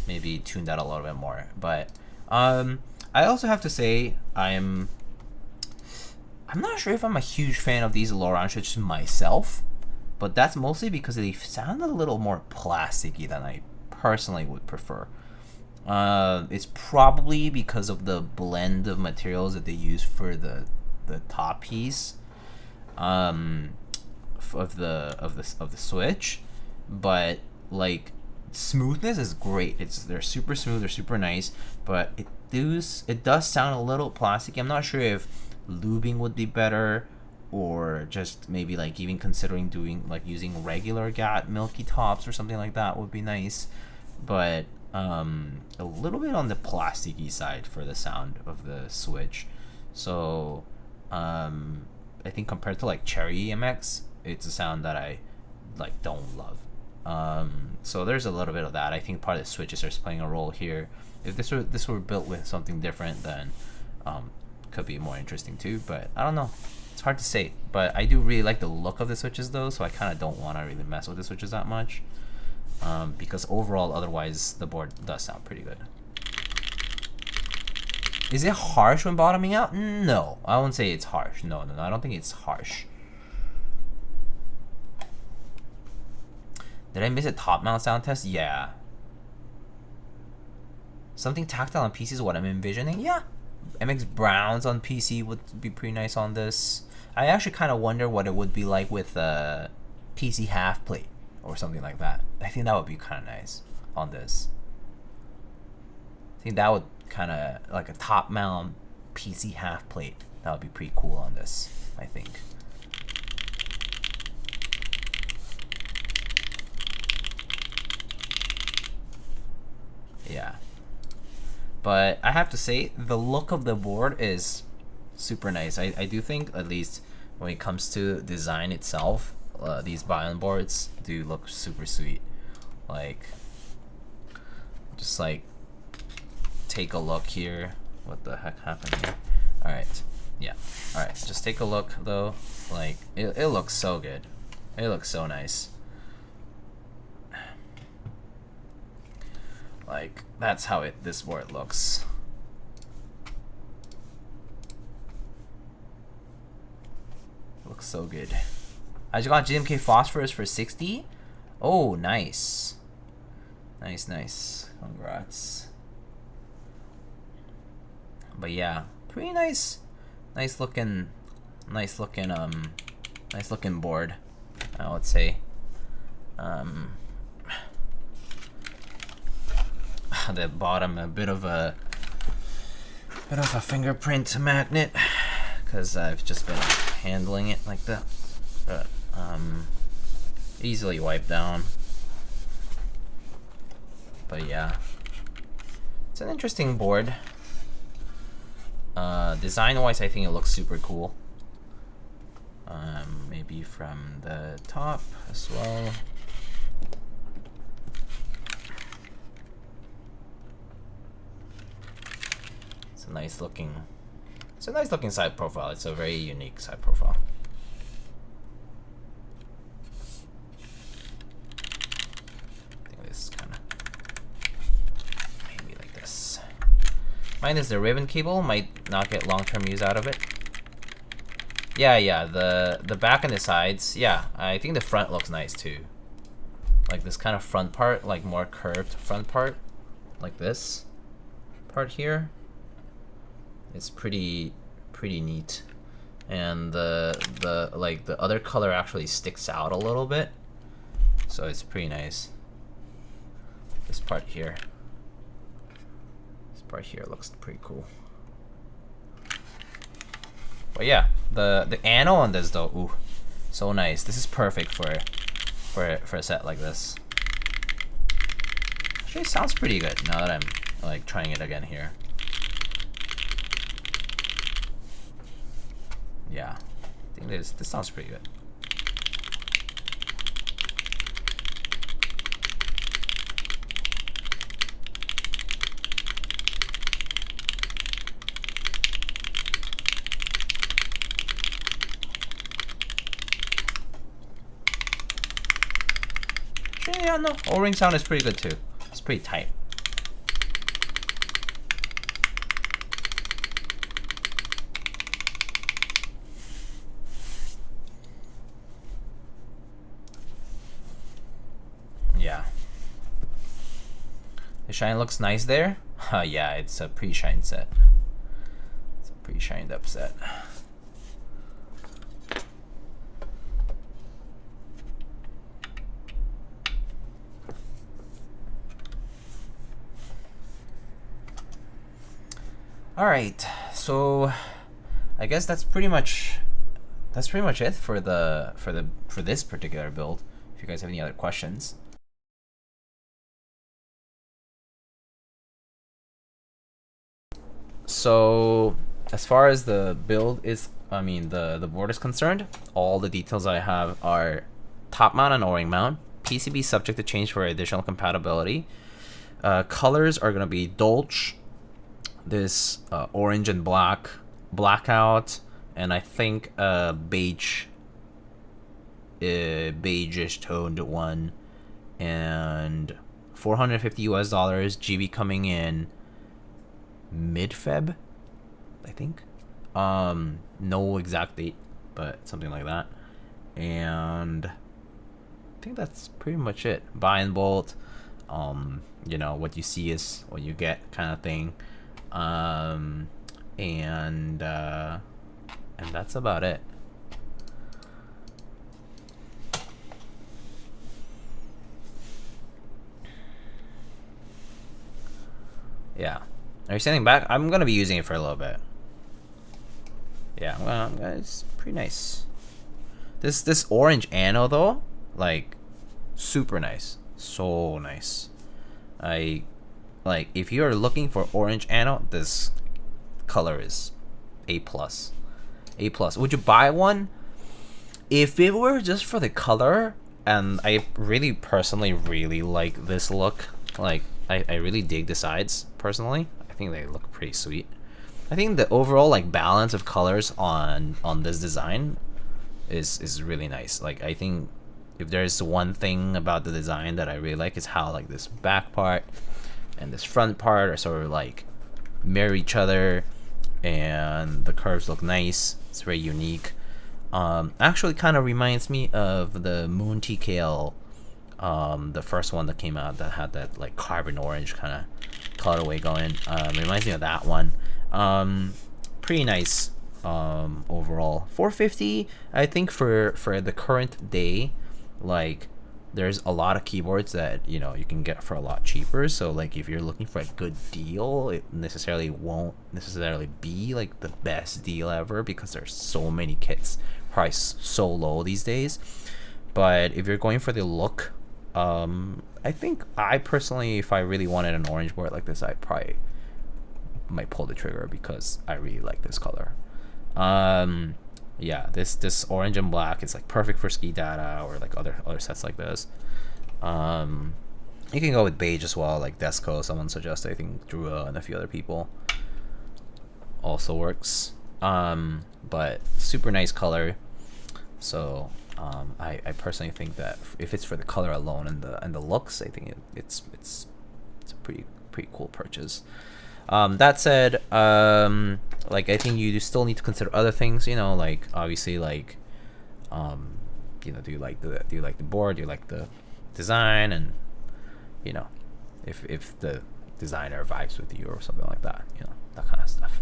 maybe tune that a little bit more. But I also have to say I'm not sure if I'm a huge fan of these low-round switches myself, but that's mostly because they sound a little more plasticky than I personally would prefer. It's probably because of the blend of materials that they use for the top piece of the switch. But like smoothness is great. They're super smooth, they're super nice, but it does sound a little plasticky. I'm not sure if lubing would be better, or just maybe like even considering doing like using regular GAT milky tops or something like that would be nice. But a little bit on the plasticky side for the sound of the switch. So I think compared to like Cherry EMX, it's a sound that I like don't love. So there's a little bit of that. I think part of the switches are playing a role here. If this were built with something different, then could be more interesting too. But I don't know. It's hard to say. But I do really like the look of the switches though, so I kind of don't want to really mess with the switches that much. Because overall, otherwise, the board does sound pretty good. Is it harsh when bottoming out? No, I won't say it's harsh. No, I don't think it's harsh. Did I miss a top mount sound test? Yeah. Something tactile on PC is what I'm envisioning. Yeah. MX Browns on PC would be pretty nice on this. I actually kind of wonder what it would be like with a PC half plate or something like that. I think that would be kind of nice on this. I think that would kind of like a top mount PC half plate. That would be pretty cool on this, I think. Yeah. But I have to say, the look of the board is super nice. I do think, at least when it comes to design itself, these Baionlenja boards do look super sweet. Like, just like, take a look here. What the heck happened here? Alright, yeah. Alright, just take a look though. Like, it looks so good. It looks so nice. Like, that's how this board looks. Looks so good. I just got GMK Phosphorus for 60. Oh, nice. Nice, nice. Congrats. But yeah, pretty nice. Nice looking board, I would say. The bottom, a bit of a fingerprint magnet, because I've just been handling it like that. But easily wiped down. But yeah, it's an interesting board. Design wise, I think it looks super cool. Maybe from the top as well. It's a nice looking side profile. It's a very unique side profile. I think this is kind of maybe like this. Mine is the ribbon cable. Might not get long-term use out of it. Yeah, the back and the sides. Yeah, I think the front looks nice too. Like this kind of front part, like more curved front part, like this part here. It's pretty neat, and the other color actually sticks out a little bit, so it's pretty nice. This part here looks pretty cool. But yeah, the anno on this though, ooh, so nice. This is perfect for a set like this. Actually, it sounds pretty good now that I'm like trying it again here. Yeah, I think this sounds pretty good. Yeah, no, O-ring sound is pretty good too. It's pretty tight. Yeah. The shine looks nice there. Yeah, it's a pre-shine set. It's a pre-shined up set. All right, so I guess that's pretty much it for this particular build. If you guys have any other questions. So as far as the build is, the board is concerned, all the details I have are top mount and O-ring mount. PCB subject to change for additional compatibility. Colors are gonna be Dolce, this orange and black, blackout, and I think beige, beigeish toned one, and $450 US, GB coming in mid-Feb, I think. No exact date, but something like that. And think that's pretty much it. Buy and bolt. You know, what you see is what you get, kind of thing. And that's about it. Yeah. Are you standing back? I'm gonna be using it for a little bit. Yeah, well, it's pretty nice. This orange anno though, like, super nice. So nice. Like, if you're looking for orange anno, this color is A+. A+. Would you buy one? If it were just for the color, and I really personally really like this look. Like, I really dig the sides, personally. I think they look pretty sweet. I think the overall, like, balance of colors on this design is really nice. Like, I think if there's one thing about the design that I really like, is how, like, this back part and this front part are sort of, like, mirror each other, and the curves look nice. It's very unique. Actually kind of reminds me of the Moon TKL, the first one that came out that had that, like, carbon orange kind of colorway going. Reminds me of that one. Pretty nice. Overall, 450. I think for the current day, like, there's a lot of keyboards that, you know, you can get for a lot cheaper. So, like, if you're looking for a good deal, it necessarily won't necessarily be, like, the best deal ever, because there's so many kits priced so low these days. But if you're going for the look, I think I personally, if I really wanted an orange board like this, I probably might pull the trigger, because I really like this color. Yeah, this orange and black is, like, perfect for Skidata or, like, other sets like this. You can go with beige as well, like Desco, someone suggested. I think Drew and a few other people. Also works. But super nice color. So I personally think that if it's for the color alone and the looks, I think it's a pretty cool purchase. That said, like, I think you still need to consider other things, you know, like, obviously, like, you know, do you like the board, do you like the design, and, you know, if the designer vibes with you or something like that, you know, that kind of stuff.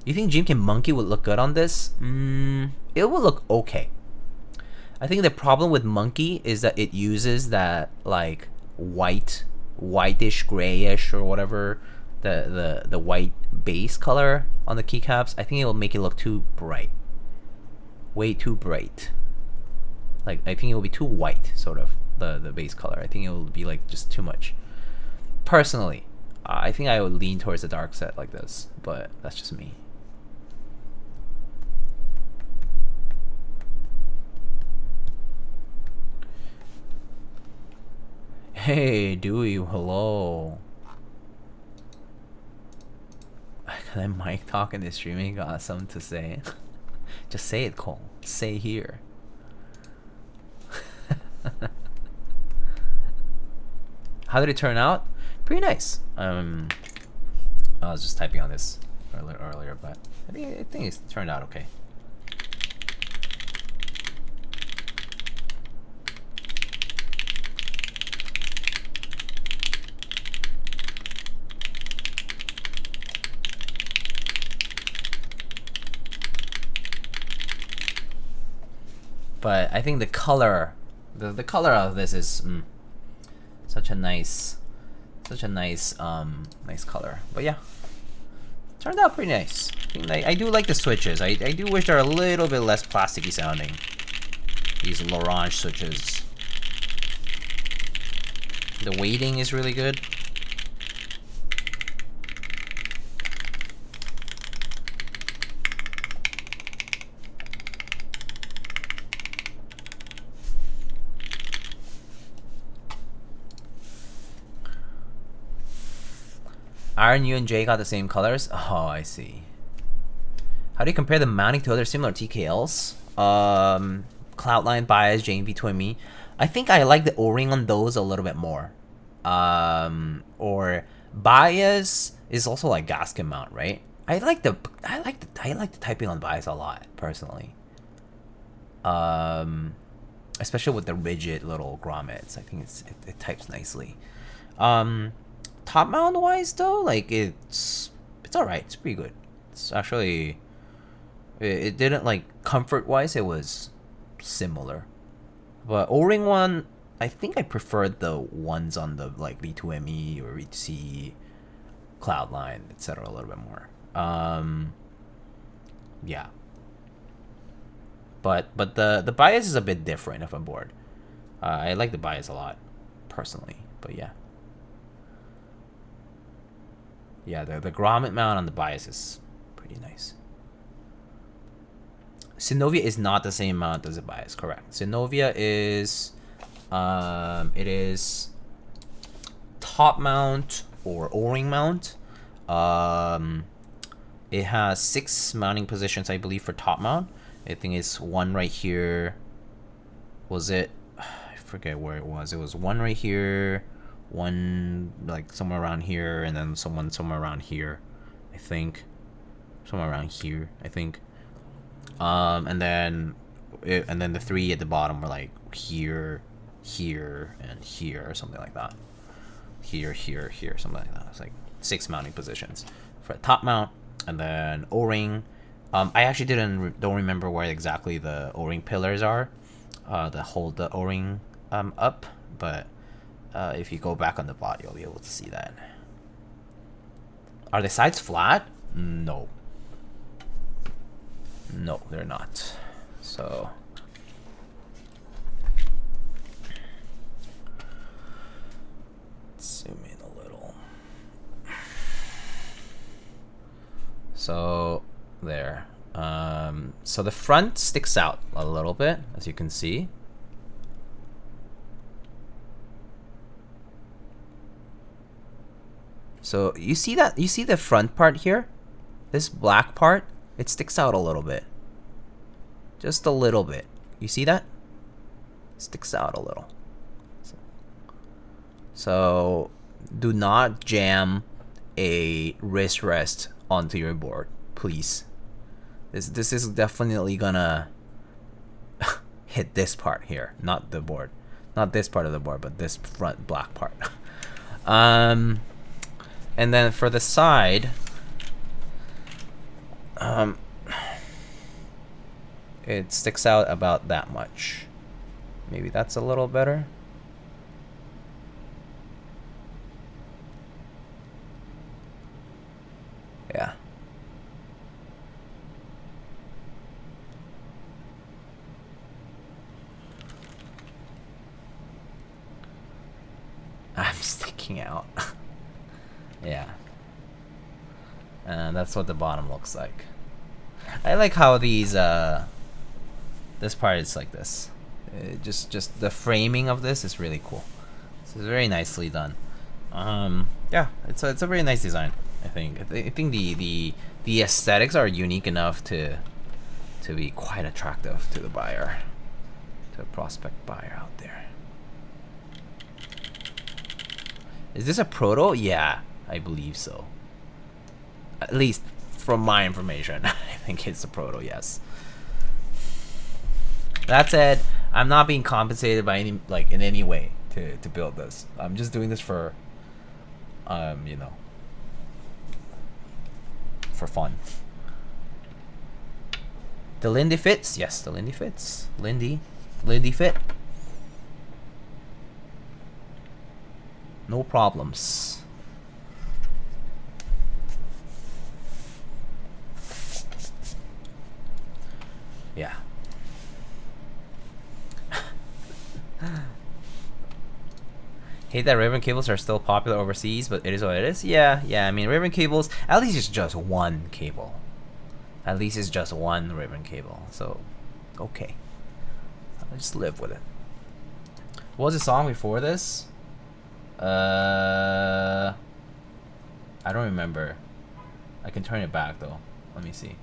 You think Jimkin Monkey would look good on this? It will look okay. I think the problem with Monkey is that it uses that, like, whitish, grayish, or whatever, the white base color on the keycaps. I think it will make it look too bright. Way too bright. Like, I think it will be too white, sort of, the base color. I think it will be, like, just too much. Personally, I think I would lean towards a dark set like this, but that's just me. Hey, Dewey, hello. That Mike talking to streaming got something to say. Just say it, Cole. Say here. How did it turn out? Pretty nice. I was just typing on this earlier, but I think it's turned out okay. But I think the color, the color of this is such a nice nice color. But yeah, turned out pretty nice. I do like the switches. I do wish they're a little bit less plasticky sounding. These L'Orange switches. The weighting is really good. Iron, you and Jay got the same colors? Oh, I see. How do you compare the mounting to other similar TKLs? Cloudline, Bias, JMP, Twimmy. I think I like the O-ring on those a little bit more. Or Bias is also like gasket mount, right? I like the typing on Bias a lot, personally. especially with the rigid little grommets. I think it types nicely. Top mount wise though, like it's alright. It's pretty good. It's actually it didn't like comfort wise. It was similar, but O-ring one, I think I preferred the ones on the like V2ME or V2C, Cloudline, etc. a little bit more. Yeah. But the bias is a bit different if I'm bored. I like the bias a lot, personally. But yeah. Yeah, the grommet mount on the bias is pretty nice. Synovia is not the same mount as the bias, correct. Synovia is it is top mount or O-ring mount. It has 6 mounting positions, I believe, for top mount. I think it's one right here. Was it? I forget where it was. It was one right here, one like somewhere around here, and then somewhere around here. I think somewhere around here. I think. And then the 3 at the bottom were like here, here, and here, or something like that. Here, here, here, something like that. It's like 6 mounting positions for a top mount, and then O-ring. I actually don't remember where exactly the O-ring pillars are, that hold the O-ring up. But if you go back on the bot, you'll be able to see that. Are the sides flat? No. No, they're not. So let's zoom in a little. So there. So the front sticks out a little bit, as you can see. So you see that? You see the front part here? This black part? It sticks out a little bit. Just a little bit. You see that? Sticks out a little. So do not jam a wrist rest onto your board, please. This is definitely gonna hit this part here, not the board. Not this part of the board, but this front black part. And then for the side, it sticks out about that much. Maybe that's a little better. Yeah. I'm sticking out. Yeah. And that's what the bottom looks like. I like how these this part is like this. Just the framing of this is really cool. This is very nicely done. Yeah, it's a very nice design. I think the aesthetics are unique enough to be quite attractive to the buyer, to a prospect buyer out there. Is this a proto? Yeah, I believe so. At least from my information, I think it's a proto. Yes. That said, I'm not being compensated by any in any way to build this. I'm just doing this for you know, for fun. The Lindy fits? Yes, the Lindy fits. Lindy fit. No problems. Yeah. Hate that ribbon cables are still popular overseas, but it is what it is. Yeah. I mean, ribbon cables, at least it's just one cable. At least it's just one ribbon cable. So, okay. I'll just live with it. What was the song before this? I don't remember. I can turn it back though. Let me see.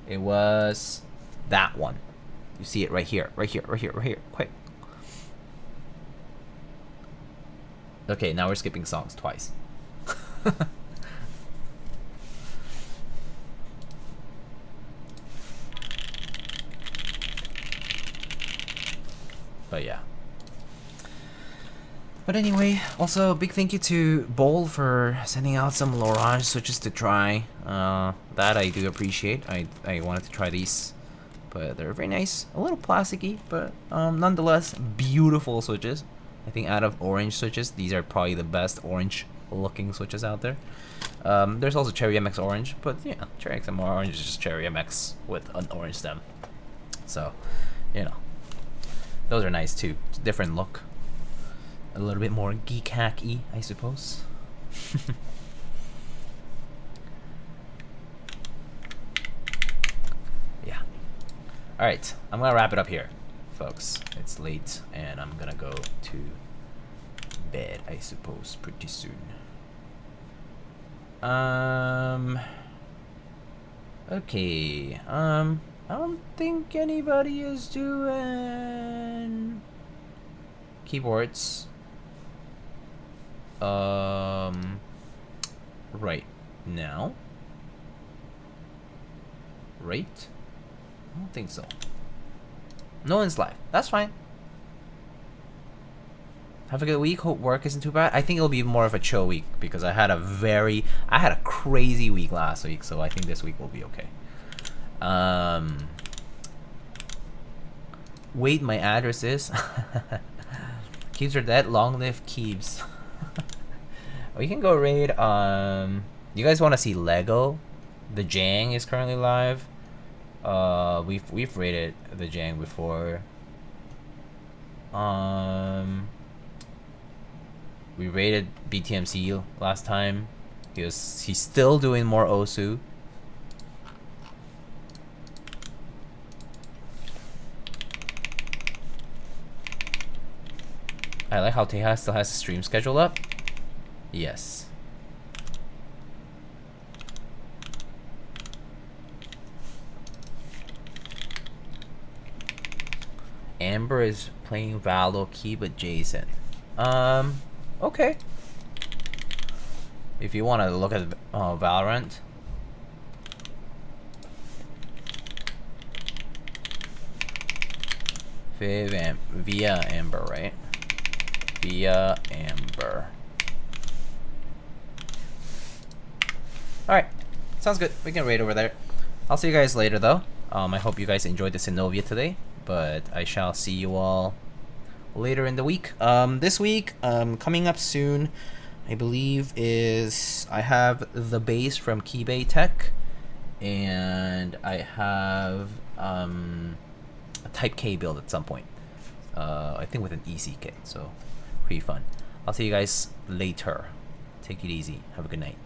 It was that one. You see it right here. Quick. Okay, now we're skipping songs twice. But anyway, also big thank you to Bowl for sending out some L'Orange switches to try. That I do appreciate. I wanted to try these, but they're very nice. A little plasticky, but nonetheless beautiful switches. I think out of orange switches, these are probably the best orange looking switches out there. There's also Cherry MX Orange, but yeah, Cherry MX Orange is just Cherry MX with an orange stem. So, you know, those are nice too. It's a different look. A little bit more geek hacky, I suppose. Yeah. Alright, I'm gonna wrap it up here, folks. It's late, and I'm gonna go to bed, I suppose, pretty soon. Okay. I don't think anybody is doing keyboards. Right now. Right? I don't think so. No one's live. That's fine. Have a good week. Hope work isn't too bad. I think it'll be more of a chill week because I had a crazy week last week, so I think this week will be okay. Wait, my address is Keeps are dead. Long live Keeps. We can go raid. You guys want to see Lego? The Jang is currently live. We've raided the Jang before. We raided BTMC last time. He's still doing more Osu. I like how Teja still has a stream schedule up. Yes. Amber is playing Valo, Key, but Jason. Okay. If you want to look at Valorant. Via Amber, right? Via Amber. Alright. Sounds good. We can raid over there. I'll see you guys later, though. I hope you guys enjoyed the Synovia today. But I shall see you all later in the week. This week, coming up soon, I believe is I have the bass from Keybay Tech, and I have a Type K build at some point. I think with an EC kit, so pretty fun. I'll see you guys later. Take it easy. Have a good night.